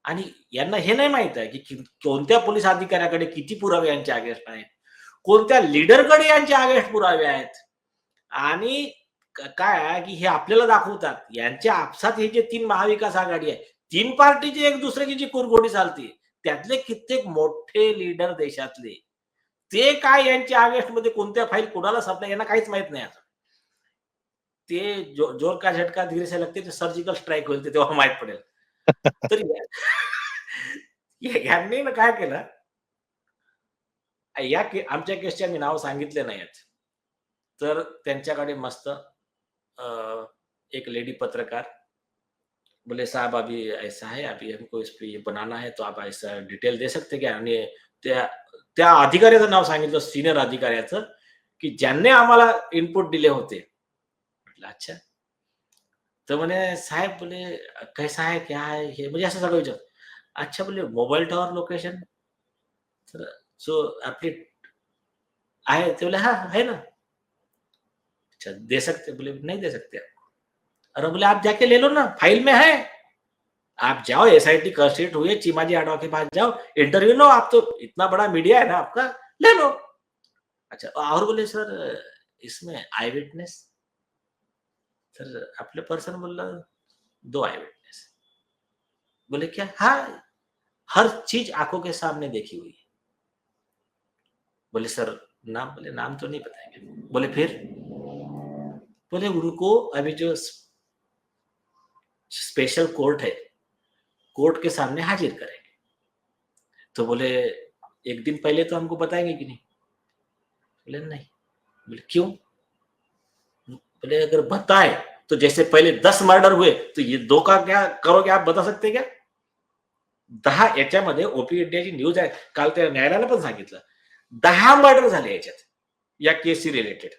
आणि यांना हे नाही माहित आहे, की कोणत्या पोलीस अधिकाऱ्याकडे किती पुरावे यांच्या अगेन्स्ट आहेत, कोणत्या लीडरकडे यांच्या अगेन्स्ट पुरावे आहेत. आणि काय आहे, की हे आपल्याला दाखवतात यांच्या आपसात हे जे 3 महाविकास आघाडी आहे, 3 पार्टीची एक दुसऱ्याची जी कुरघोडी चालते, त्यातले कित्येक मोठे लीडर देशातले, ते काय यांच्या अगेन्स्ट मध्ये कोणत्या फाईल कोणाला सापडल्या यांना काहीच माहित नाही. आता ते जोर का झटका धीरे से लगते, ते सर्जिकल स्ट्राईक होईल ते तेव्हा माहित पडेल. तर यांनी ना काय केलं, आमच्या केसचे आम्ही नाव सांगितले नाहीत, तर त्यांच्याकडे मस्त एक लेडी पत्रकार बोले, साहब अभी ऐसा है, अभी हमको इस पे ये बनाना है, तो आप ऐसा डिटेल दे सकते क्या? आणि त्या अधिकाऱ्याचं नाव सांगितलं, सिनियर अधिकाऱ्याचं, की ज्यांनी आम्हाला इनपुट दिले होते. म्हटलं अच्छा. तर म्हणे साहेब बोले कैसा है क्या है हे, म्हणजे असं सगळं विचार. अच्छा बोले मोबाईल टॉवर लोकेशन, तर जो आपली आहे ते बोले हाँ है ना। अच्छा दे सकते, बोले नहीं दे सकते। अरे बोले आप जाके ले लो ना, फाइल में है। आप जाओ एसआईटी कंस्टिट्यूट हुई है, चीमाजी आडवा के पास जाओ, इंटरव्यू लो, आप तो इतना बड़ा मीडिया है ना आपका, ले लो। अच्छा और बोले सर इसमें आई विटनेस, सर आपले पर्सन बोलला 2 आई विटनेस। बोले क्या? हाँ, हर चीज आंखों के सामने देखी हुई है। बोले सर नाम, बोले नाम तो नहीं बताएंगे। बोले फिर? बोले उनको अभी जो स्पेशल कोर्ट है, कोर्ट के सामने हाजिर करेंगे। तो बोले एक दिन पहले तो हमको बताएंगे कि नहीं? बोले नहीं। बोले क्यों? बोले अगर बताए तो जैसे पहले 10 मर्डर हुए तो ये 2 का क्या करोगे, आप बता सकते क्या? 10 याच्यामध्ये ओपी इंडियाची न्यूज आहे, काल त्या न्यायालयाला पण सांगितलं 10 मर्डर झाले याच्यात या केसशी रिलेटेड.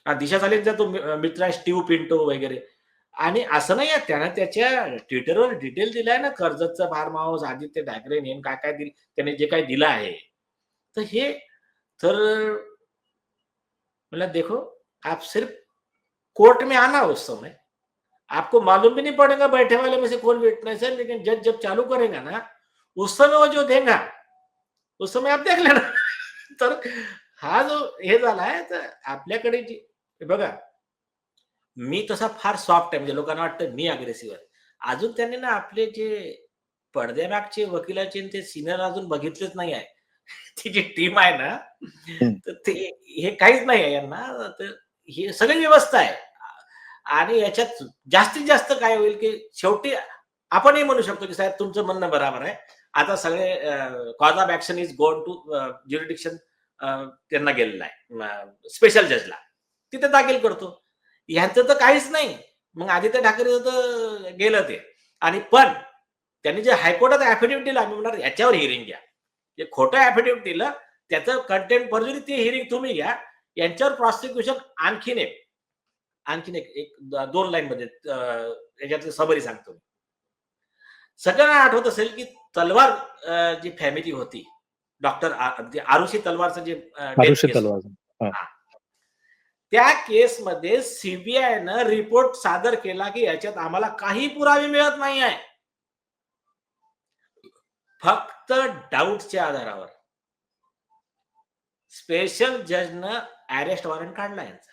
दिशा चालेचा तो मित्र आहे स्टीव्ह पिंटो वगैरे. आणि असं नाही आहे, त्यानं त्याच्या ट्विटरवर डिटेल दिलाय ना, कर्जतचं farm house, Aaditya Thackeray name काय काय दिलं, त्याने जे काही दिलं आहे. तर हे तर मतलब देखो, आप सिर्फ कोर्ट में आना उस समय, आपको मालूम भी नहीं पड़ेगा बैठे वाले में से कौन विटनेस है, लेकिन जज जब चालू करेगा ना, उस समय वो जो देगा, उस समय आप देख लेना. तर हा जो हे झाला आहे, तर आपल्याकडे जी बघा, मी तसा फार सॉफ्ट आहे, म्हणजे लोकांना वाटतं मी अग्रेसिव्ह आहे. अजून त्यांनी ना आपले जे पडद्यामागचे वकिलाचे आणि ते सीनियर अजून बघितलेच नाही आहे. ती जी टीम आहे ना, हं. तर ते हे काहीच नाही आहे यांना. तर ही सगळी व्यवस्था आहे. आणि याच्यात जास्तीत जास्त काय होईल, की शेवटी आपणही म्हणू शकतो, की साहेब तुमचं म्हणणं बरोबर आहे. आता सगळे कॉज ऑफ ॲक्शन इज गोन टू ज्युरिडिक्शन, त्यांना गेलेला आहे स्पेशल जजला. तिथे दाखल करतो. ह्यांचं तर काहीच नाही. मग आदित्य ठाकरे तर गेलं ते. आणि पण त्यांनी जे हायकोर्टात ॲफिडेव्हिट दिलं, आम्ही म्हणणार याच्यावर हिअरिंग घ्या. जे खोटं ॲफिडेव्हिट दिलं त्याचं कंटेंट पर्जुरी, ती हिअरिंग तुम्ही घ्या. यांच्यावर प्रॉसिक्युशन आणखीन एक 2 लाईन मध्ये याच्यातली समरी सांगतो. सगळ्यांना आठवत असेल, की तलवार जी फॅमिली होती, डॉक्टर आरुषी तलवारचं जे डेथ आरुषी केस, तलवार. हां. त्या केसमध्ये सीबीआयनं रिपोर्ट सादर केला, की याच्यात आम्हाला काही पुरावे मिळत नाही आहे. फक्त डाऊटच्या आधारावर स्पेशल जजनं अरेस्ट वॉरंट काढला यांचा.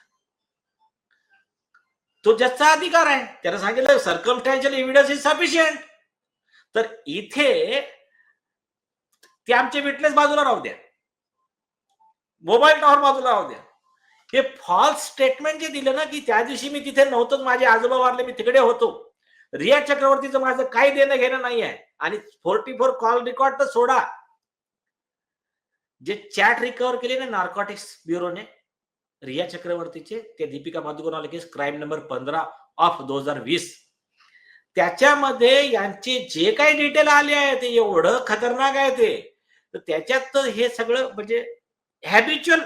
तो जजचा अधिकार आहे. त्यानं सांगितलं सर्कमस्टॅन्शियल एव्हिडन्स इज सफिशियंट. तर इथे ते आमचे विटनेस बाजूला राहू द्या, मोबाईल टॉवर बाजूला राहू द्या. हे फॉल्स स्टेटमेंट जे दिलं ना, की त्या दिवशी मी तिथे नव्हतो, माझे आजोबा वारले, मी तिकडे होतो, रिया चक्रवर्तीचं माझं काही देणं घेणं नाही आहे. आणि 44 कॉल रेकॉर्ड तर सोडा, जे चॅट रिकव्हर केले ना नार्कोटिक्स ब्युरोने रिया चक्रवर्तीचे, ते दीपिका पादुकोण केस क्राईम नंबर 15 ऑफ 2020, त्याच्यामध्ये यांचे जे काही डिटेल आले आहे ते एवढं खतरनाक आहे ते. तर त्याच्यात तर हे सगळं म्हणजे हॅबिच्युअल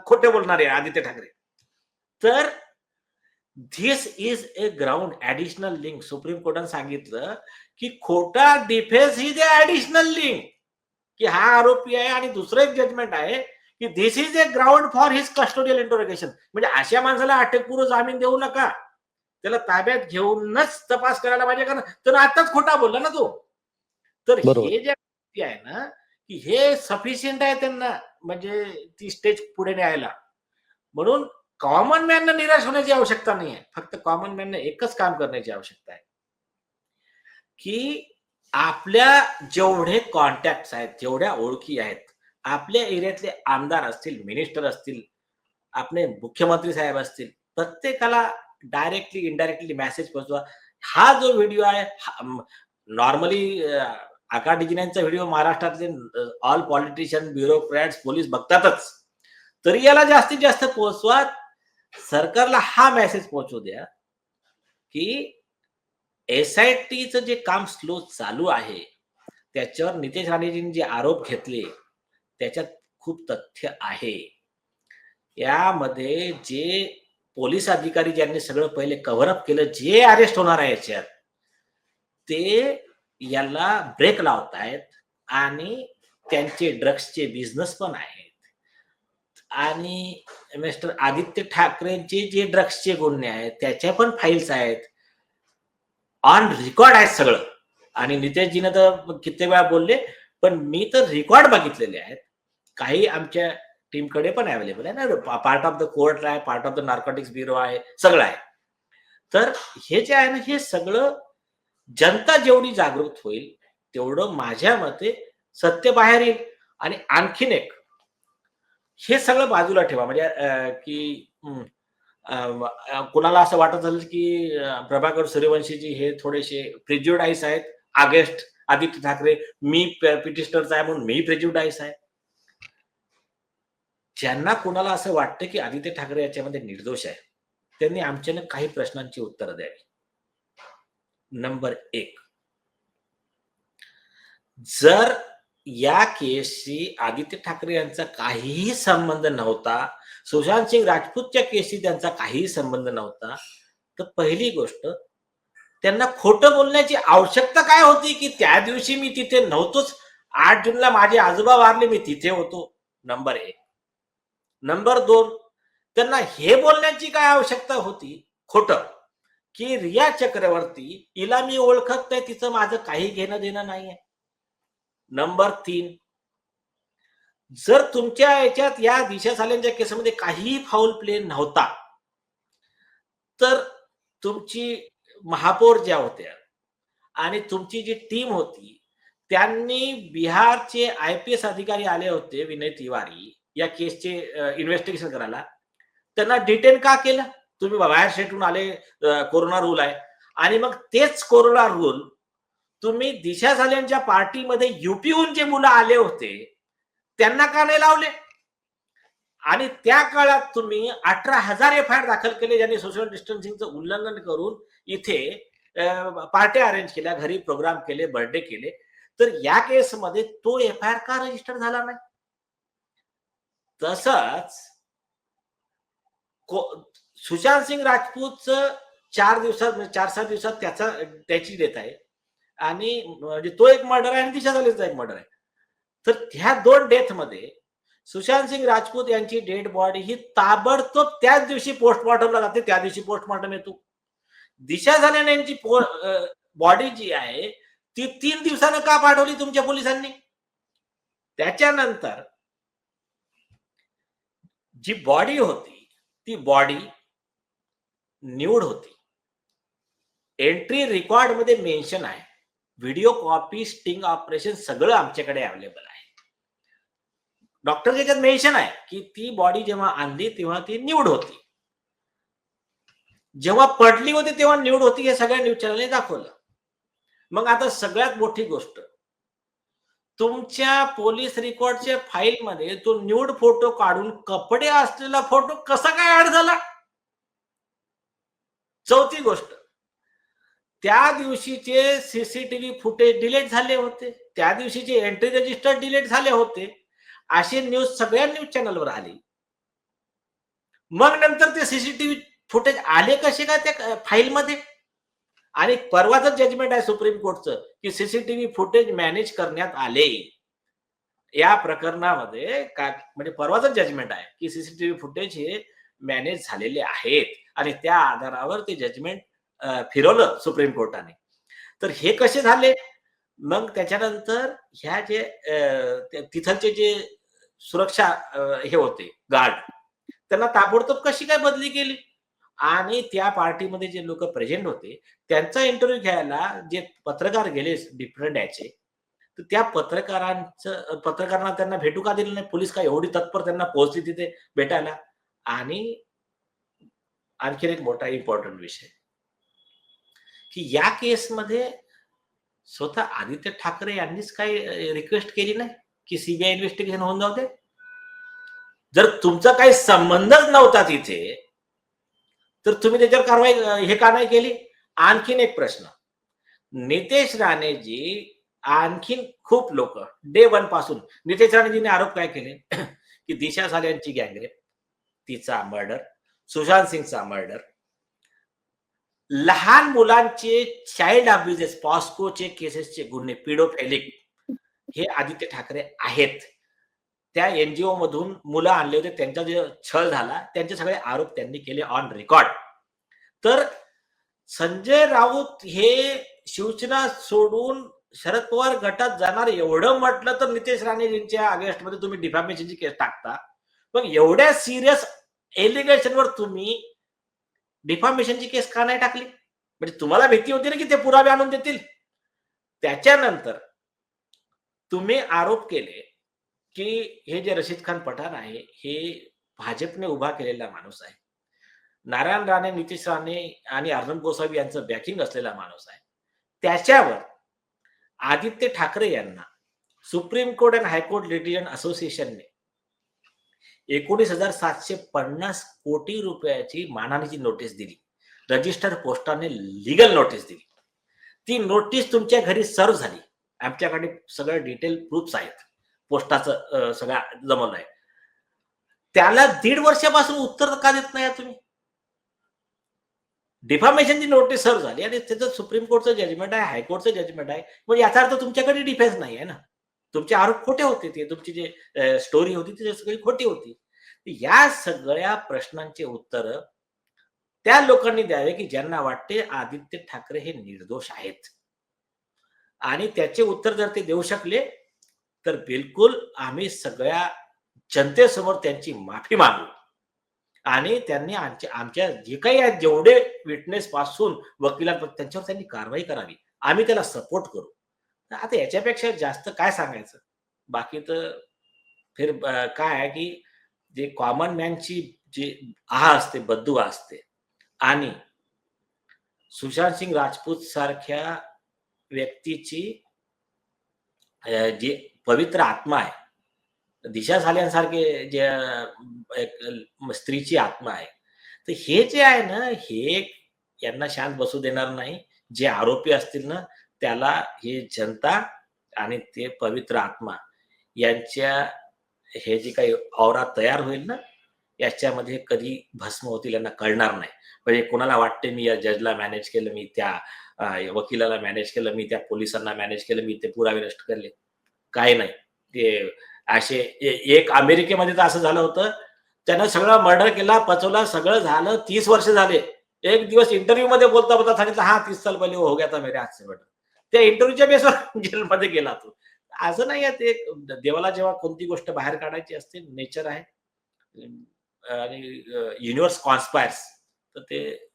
खोटे बोलणारे आदित्य ठाकरे. तर this is a ground additional link. Supreme कोर्टाने सांगितलं की खोटा defence is a additional link, की हा आरोपी आहे. आणि दुसरं एक जजमेंट आहे की this is a ground for his custodial interrogation. म्हणजे अशा माणसाला अटकपूर्व जामीन देऊ नका, त्याला ताब्यात घेऊनच तपास करायला पाहिजे. कारण तर आताच खोटा बोलला ना तो. तर बरोबर. हे जे आहे ना, की हे सफिशियंट आहे त्यांना, म्हणजे ती स्टेज पुढे न्यायला. म्हणून कॉमन मॅननं निराश होण्याची आवश्यकता नाही आहे. फक्त कॉमन मॅननं एकच काम करण्याची आवश्यकता आहे, की आपल्या जेवढे कॉन्टॅक्ट आहेत, जेवढ्या ओळखी आहेत, आपल्या एरियातले आमदार असतील, मिनिस्टर असतील, आपले मुख्यमंत्री साहेब असतील, प्रत्येकाला डायरेक्टली इनडायरेक्टली मेसेज पोहोचवा. हा जो व्हिडिओ आहे, नॉर्मली आकाश डिजिन्यांचा व्हिडिओ महाराष्ट्रातले ऑल पॉलिटिशियन, ब्युरोक्रॅट्स, पोलीस बघतातच. तरी याला जास्तीत जास्त पोहोचवा. सरकारला हा मेसेज पोहोचू द्या, की एसआयटीचं जे काम स्लो चालू आहे, त्याच्यावर नितेश राणेजींनी जे आरोप घेतले त्याच्यात खूप तथ्य आहे. यामध्ये जे पोलीस अधिकारी ज्यांनी सगळं पहिले कव्हर अप केलं, जे अरेस्ट होणार आहे याच्यात, ते याला ब्रेक लावतायत आणि त्यांचे ड्रग्सचे बिझनेस पण आहेत आणि मिस्टर आदित्य ठाकरेंचे जे ड्रग्सचे गुन्हे आहेत त्याच्या पण फाईल्स आहेत, ऑन रेकॉर्ड आहेत सगळं. आणि नितेशजीनं तर कित्येक वेळा बोलले, पण मी तर रेकॉर्ड बघितलेले आहेत. काही आमच्या टीमकडे पण अवेलेबल आहे ना, पार्ट ऑफ द कोर्ट आहे, part of the narcotics bureau आहे, सगळं आहे. तर हे जे आहे ना, हे सगळं जनता जेवढी जागृत होईल तेवढं माझ्या मते सत्य बाहेर येईल. आणि आणखीन एक, हे सगळं बाजूला ठेवा म्हणजे की कुणाला असं वाटत असेल की प्रभाकर सूर्यवंशीजी हे थोडेसे प्रेज्युडाईस आहेत अगेन्स्ट आदित्य ठाकरे, मी पिटिशनरचा आहे म्हणून मी प्रेज्युडाईस आहे. ज्यांना कुणाला असं वाटतं की आदित्य ठाकरे याच्यामध्ये निर्दोष आहे त्यांनी आमच्याने काही प्रश्नांची उत्तरं द्यावी. नंबर एक, जर या केसशी आदित्य ठाकरे यांचा काहीही संबंध नव्हता, सुशांत सिंग राजपूतच्या केसशी त्यांचा काहीही संबंध नव्हता, तर पहिली गोष्ट, त्यांना खोटं बोलण्याची आवश्यकता काय होती की त्या दिवशी मी तिथे नव्हतोच, 8 जूनला माझे आजोबा वारले, मी तिथे होतो. नंबर एक. नंबर दोन, त्यांना हे बोलण्याची काय आवश्यकता होती खोटं, की रिया चक्रवर्ती हिला मी ओळखत नाही, तिचं माझं काही घेणं देणं नाहीये. नंबर तीन, जर तुमच्या याच्यात या दिशा सालेंच्या केसमध्ये काहीही फाऊल प्ले नव्हता, तर तुमची महापौर ज्या होत्या आणि तुमची जी टीम होती त्यांनी बिहारचे IPS अधिकारी आले होते विनय तिवारी या केसचे इन्व्हेस्टिगेशन करायला, त्यांना डिटेन का केलं? तुम्ही बाहेर स्टेटहून आले, कोरोना रूल आहे, आणि मग तेच कोरोना रूल तुम्ही दिशा सालेंच्या पार्टीमध्ये UP जे मुलं आले होते त्यांना का नाही लावले? आणि त्या काळात तुम्ही 18,000 FIR दाखल केले ज्यांनी सोशल डिस्टन्सिंगचं उल्लंघन करून इथे पार्ट्या अरेंज केल्या, घरी प्रोग्राम केले, बर्थडे केले. तर या केसमध्ये तो FIR का रजिस्टर झाला नाही? तसंच सुशांत सिंग राजपूतचं 4-7 दिवसात त्याची डेथ आहे आणि म्हणजे तो एक मर्डर आहे आणि दिशा सालेंचा एक मर्डर आहे. तर ह्या 2 डेथ मध्ये सुशांत सिंग राजपूत यांची डेड बॉडी ही ताबडतोब त्याच दिवशी पोस्टमॉर्टमला जाते, त्या दिवशी पोस्टमॉर्टम येतो. दिशा सालेन यांची बॉडी जी आहे ती 3 दिवसानं का पाठवली तुमच्या पोलिसांनी? त्याच्यानंतर जी बॉडी होती ती बॉडी न्यूड होती. एंट्री रेकॉर्ड मध्ये मेन्शन आहे, व्हिडिओ कॉपी, स्टिंग ऑपरेशन सगळं आमच्याकडे अवेलेबल आहे. डॉक्टर याच्यात मेन्शन आहे की ती बॉडी जेव्हा आणली तेव्हा ती न्यूड होती, जेव्हा पडली होती तेव्हा न्यूड होती, हे सगळ्या न्यूज चॅनलने दाखवलं. मग आता सगळ्यात मोठी गोष्ट, तुमच्या पोलीस रेकॉर्डच्या फाईल मध्ये तो न्यूड फोटो काढून कपडे असलेला फोटो कसा काय ऍड झाला? चौथी गोष्ट, त्या दिवशीचे CCTV फुटेज डिलीट झाले होते, त्या दिवशीचे एंट्री रजिस्टर डिलीट झाले होते, अशी न्यूज सगळ्या न्यूज चॅनलवर आली. मग नंतर ते CCTV फुटेज आले कसे काय त्या फाईलमध्ये? आणि परवाचं जजमेंट आहे सुप्रीम कोर्टचं की CCTV फुटेज मॅनेज करण्यात आले. या प्रकरणामध्ये म्हणजे परवाचं जजमेंट आहे की CCTV फुटेज हे मॅनेज झालेले आहेत आणि त्या आधारावर ते जजमेंट फिरवलं सुप्रीम कोर्टाने. तर हे कसे झाले? मग त्याच्यानंतर ह्या जे तिथलचे जे सुरक्षा हे होते गार्ड, त्यांना ताबडतोब कशी काय बदली केली? आणि त्या पार्टीमध्ये जे लोक प्रेझेंट होते त्यांचा इंटरव्ह्यू घ्यायला जे पत्रकार गेले डिफरंट याचे, तर त्या पत्रकारांना त्यांना भेटू का दिलं नाही? पोलीस का एवढी तत्पर त्यांना पोहोचली तिथे भेटायला? आणि आणखीन एक मोठा इम्पॉर्टंट विषय की या केसमध्ये स्वतः आदित्य ठाकरे यांनीच काही रिक्वेस्ट केली नाही की CBI इन्व्हेस्टिगेशन होऊन जाऊ दे? जर तुमचा काही संबंधच नव्हता तिथे तर तुम्ही त्याच्यावर कारवाई हे का नाही केली? आणखीन एक प्रश्न, नितेश राणेजी आणखीन खूप लोक डे 1 पासून, नितेश राणेजीने आरोप काय केले की दिशा सालेंची गँगरेप, तिचा मर्डर, सुशांत सिंगचा मर्डर, लहान मुलांचे चाइल्ड अब्युजेस, पॉस्कोचे केसेसचे गुन्हे, पिडोफेलिक हे आदित्य ठाकरे आहेत. त्या एनजीओ मधून मुलं आणले होते, त्यांचा जे छळ झाला त्यांचे सगळे आरोप त्यांनी केले ऑन रेकॉर्ड. तर संजय राऊत हे शिवसेना सोडून शरद पवार गटात जाणार एवढं म्हटलं तर नितेश राणेंच्या अगेन्स्टमध्ये तुम्ही डिफॅमेशनची केस टाकता. पण एवढ्या सिरियस एलिगेशनवर तुम्ही डिफॅमेशनची केस का नाही टाकली? म्हणजे तुम्हाला भीती होती ना की ते पुरावे आणून देतील. त्याच्यानंतर तुम्ही आरोप केले की हे जे रशीद खान पठाण आहे हे भाजपने उभा केलेला माणूस आहे. नारायण राणे, नितीश राणे आणि अर्जुन गोसावी यांचं बॅकिंग असलेला माणूस आहे. त्याच्यावर आदित्य ठाकरे यांना supreme court and high court litigation असोसिएशनने 19,750 कोटी रुपयाची मानहानीची नोटीस दिली. रजिस्टर पोस्टाने लीगल नोटीस दिली. ती नोटीस तुमच्या घरी सर्व झाली. आमच्याकडे सगळं डिटेल प्रूफ्स आहेत. पोस्टाचं सगळं जमवलं आहे. त्याला 1.5 वर्षापासून उत्तर का देत नाही तुम्ही? डिफॅमेशनची नोटीस सर्व झाली आणि त्याचं सुप्रीम कोर्टचं जजमेंट आहे, हायकोर्टचं जजमेंट आहे. म्हणजे याचा अर्थ तुमच्याकडे डिफेन्स नाही आहे ना. तुमचे आरोप खोटे होते, ते तुमची जे स्टोरी होती ती सगळी खोटी होती. या सगळ्या प्रश्नांचे उत्तर त्या लोकांनी द्यावे की ज्यांना वाटते आदित्य ठाकरे हे निर्दोष आहेत. आणि त्याचे उत्तर जर ते देऊ शकले तर बिलकुल आम्ही सगळ्या जनतेसमोर त्यांची माफी मागू आणि त्यांनी आमच्या जे काही आहेत जेवढे विटनेस पासून वकिलांपर्यंत त्यांच्यावर त्यांनी कारवाई करावी. आम्ही त्याला सपोर्ट करू. आता याच्यापेक्षा जास्त काय सांगायचं? बाकी तर फिर काय आहे की जे कॉमन मॅनची जी आह असते, बद्दुआ असते आणि सुशांत सिंग राजपूत सारख्या व्यक्तीची जी पवित्र आत्मा आहे, दिशा साल्यांसारखे जे एक स्त्रीची आत्मा आहे. तर हे जे आहे ना, हे यांना शांत बसू देणार नाही. जे आरोपी असतील ना, त्याला हे जनता आणि ते पवित्र आत्मा यांच्या हे जे काही औरा तयार होईल ना, याच्यामध्ये कधी भस्म होतील यांना कळणार नाही. म्हणजे कोणाला वाटते मी या जजला मॅनेज केलं, मी त्या वकिलाला मॅनेज केलं, मी त्या पोलिसांना मॅनेज केलं, मी ते पुरावे नष्ट केले. काही नाही. ते असे एक अमेरिकेमध्ये तर असं झालं होतं, त्यानं सगळं मर्डर केला, पचवला, सगळं झालं. 30 वर्ष झाले. एक दिवस इंटरव्ह्यू मध्ये बोलता बोलता सांगितलं, "हां, 30 साल पहिले हो गया था मेरे हाथ से मर्डर." त्या इंटरव्ह्यूच्या बेसवर जेलमध्ये गेला तो. असं नाही आहे ते. देवाला जेव्हा कोणती गोष्ट बाहेर काढायची असते, नेचर आहे आणि युनिव्हर्स कॉन्स्पायर्स, तर ते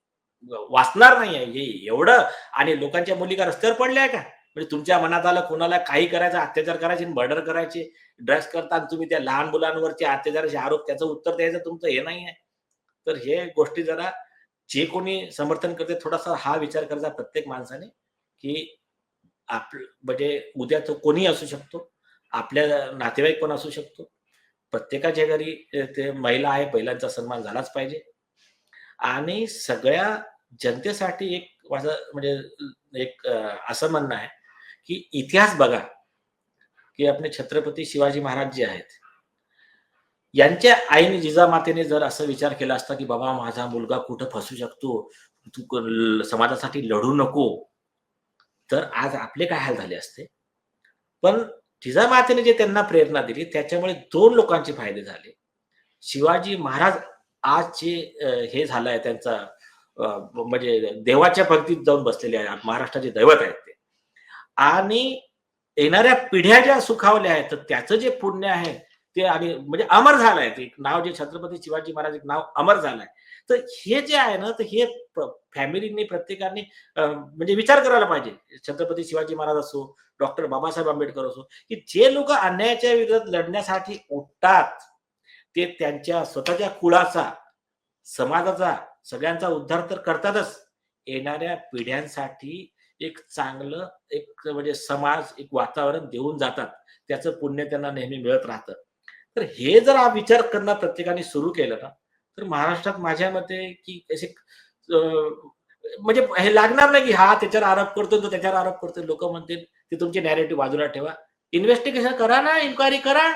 वाचणार नाहीये हे एवढं. आणि लोकांच्या मुली का रस्त्यावर पडल्या आहे का? म्हणजे तुमच्या मनात आलं कोणाला काही करायचं, अत्याचार करायचे, मर्डर करायचे, ड्रग्स करता तुम्ही त्या लहान मुलांवरचे अत्याचाराचे आरोप त्याचं उत्तर द्यायचं तुमचं हे नाही आहे. तर हे गोष्टी जरा जे कोणी समर्थन करते थोडासा हा विचार करायचा प्रत्येक माणसाने की आपलं म्हणजे उद्या तो कोणी असू शकतो, आपल्या नातेवाईक पण असू शकतो. प्रत्येकाच्या घरी ते महिला आहे, महिलांचा सन्मान झालाच पाहिजे. आणि सगळ्या जनतेसाठी एक माझं म्हणजे एक असं म्हणणं आहे की इतिहास बघा की आपले छत्रपती शिवाजी महाराज जे आहेत, यांच्या आईने जिजामातेने जर असा विचार केला असता की बाबा माझा मुलगा कुठं फसू शकतो, तू समाजासाठी लढू नको, तर आज आपले काय हाल झाले असते. पण जिजामातेने जे त्यांना प्रेरणा दिली त्याच्यामुळे 2 लोकांचे फायदे झाले. शिवाजी महाराज आज जे हे झालंय त्यांचा म्हणजे देवाच्या पंक्तीत जाऊन बसलेले आहे. महाराष्ट्राचे दैवत आहेत ते. आणि येणाऱ्या पिढ्या ज्या सुखावल्या आहेत, तर त्याचं जे पुण्य आहे ते आणि म्हणजे अमर झालंय ते नाव, जे छत्रपती शिवाजी महाराज एक नाव अमर झालंय. तर हे जे आहे ना, तर हे फॅमिलीने प्रत्येकाने म्हणजे विचार करायला पाहिजे. छत्रपती शिवाजी महाराज असो, डॉक्टर बाबासाहेब आंबेडकर असो, की जे लोक अन्यायाच्या विरोधात लढण्यासाठी उठतात, ते त्यांच्या स्वतःच्या कुळाचा, समाजाचा, सगळ्यांचा उद्धार तर करतातच. येणाऱ्या पिढ्यांसाठी एक चांगलं एक म्हणजे समाज, एक वातावरण देऊन जातात. त्याचं पुण्य त्यांना नेहमी मिळत राहतं. तर हे जर हा विचार करणं प्रत्येकाने सुरू केलं ना, तर महाराष्ट्रात माझ्या मते की असे म्हणजे हे लागणार नाही की हा त्याच्यावर आरोप करतोय, तो त्याच्यावर आरोप करतोय. लोकं म्हणतील, ते तुमचे नॅरेटिव्ह बाजूला ठेवा. इन्व्हेस्टिगेशन करा ना, इन्क्वायरी करा.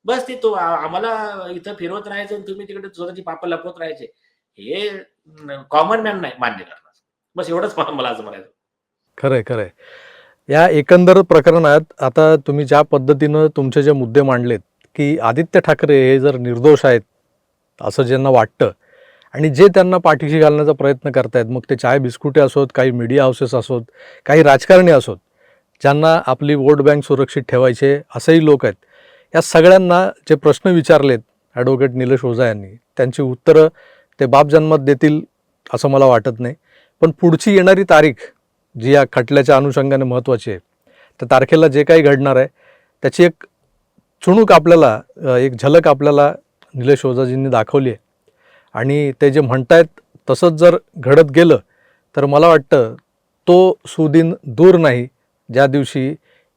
बस ते तो आम्हाला इथं फिरवत राहायचं आणि तुम्ही तिकडे स्वतःची पापं लपवत राहायचे. हे कॉमन मॅन नाही मान्य करणार. बस एवढंच मला आज म्हणायचं. खरंय खरंय. या एकंदर प्रकरणात आता तुम्ही ज्या पद्धतीनं तुमचे जे मुद्दे मांडलेत, की आदित्य ठाकरे हे जर निर्दोष आहेत असं ज्यांना वाटतं आणि जे त्यांना पाठीशी घालण्याचा प्रयत्न करतायत, मग ते चाय बिस्कुटे असोत, काही मीडिया हाऊसेस असोत, काही राजकारणी असोत, ज्यांना आपली वोट बँक सुरक्षित ठेवायचे असेही लोक आहेत, या सगळ्यांना जे प्रश्न विचारलेत ॲडव्होकेट निलेश ओझा यांनी, त्यांची उत्तरं ते बापजन्मात देतील असं मला वाटत नाही. पण पुढची येणारी तारीख जी या खटल्याच्या अनुषंगाने महत्त्वाची आहे, त्या तारखेला जे काही घडणार आहे त्याची एक चुणूक आपल्याला, एक झलक आपल्याला निलेश ओझाजींनी दाखवली आहे. आणि ते जे म्हणतायत तसंच जर घडत गेलं तर मला वाटतं तो सुदिन दूर नाही ज्या दिवशी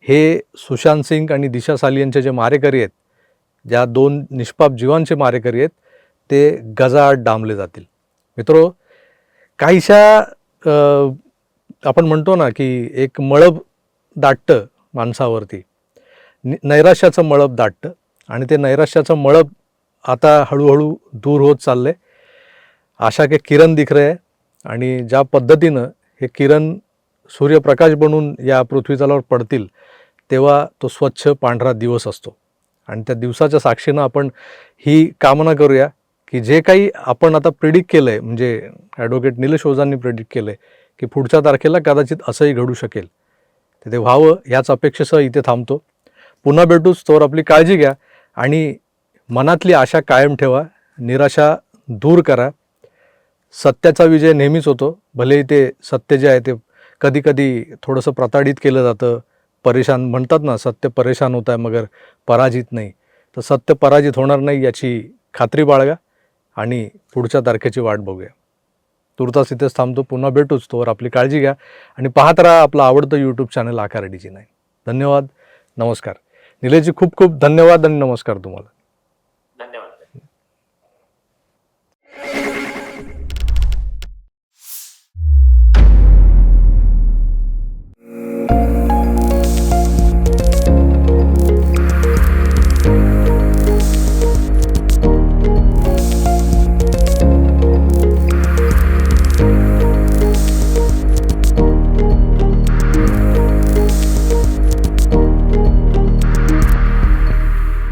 हे सुशांत सिंग आणि दिशा सालियनचे जे मारेकरी आहेत, ज्या 2 निष्पाप जीवांचे मारेकरी आहेत, ते गजाआड डांबले जातील. मित्रो, काहीशा आपण म्हणतो ना की एक मळब दाटतं माणसावरती, नैराश्याचं मळब दाटतं आणि ते नैराश्याचं मळब आता हळूहळू दूर होत चाललं आहे. आशा के किरण दिख रहे हैं आणि ज्या पद्धतीनं हे किरण सूर्यप्रकाश बनून या पृथ्वीतलावर पडतील तेव्हा तो स्वच्छ पांढरा दिवस असतो. आणि त्या दिवसाच्या साक्षीनं आपण ही कामना करूया की जे काही आपण आता प्रिडिक्ट केलं आहे, म्हणजे ॲडव्होकेट निलेश ओझांनी प्रिडिक्ट केलं आहे की पुढच्या तारखेला कदाचित असंही घडू शकेल, तर ते व्हावं ह्याच अपेक्षेसह इथे थांबतो. पुन्हा भेटूच, तोवर आपली काळजी घ्या आणि मनातली आशा कायम ठेवा, निराशा दूर करा. सत्याचा विजय नेहमीच होतो, भलेही ते सत्य जे आहे ते कधी कधी थोडंसं प्रताडित केलं जातं, परेशान म्हणतात ना, सत्य परेशान होत आहे मगर पराजित नाही. तर सत्य पराजित होणार नाही याची खात्री बाळगा आणि पुढच्या तारखेची वाट बघूया. तुर्तास इथेच थांबतो, पुन्हा भेटूच, तोवर आपली काळजी घ्या आणि पाहत राहा आपलं आवडतं यूट्यूब चॅनल आकार डीजी 9. धन्यवाद, नमस्कार. निलेशजी खूप खूप धन्यवाद आणि नमस्कार तुम्हाला.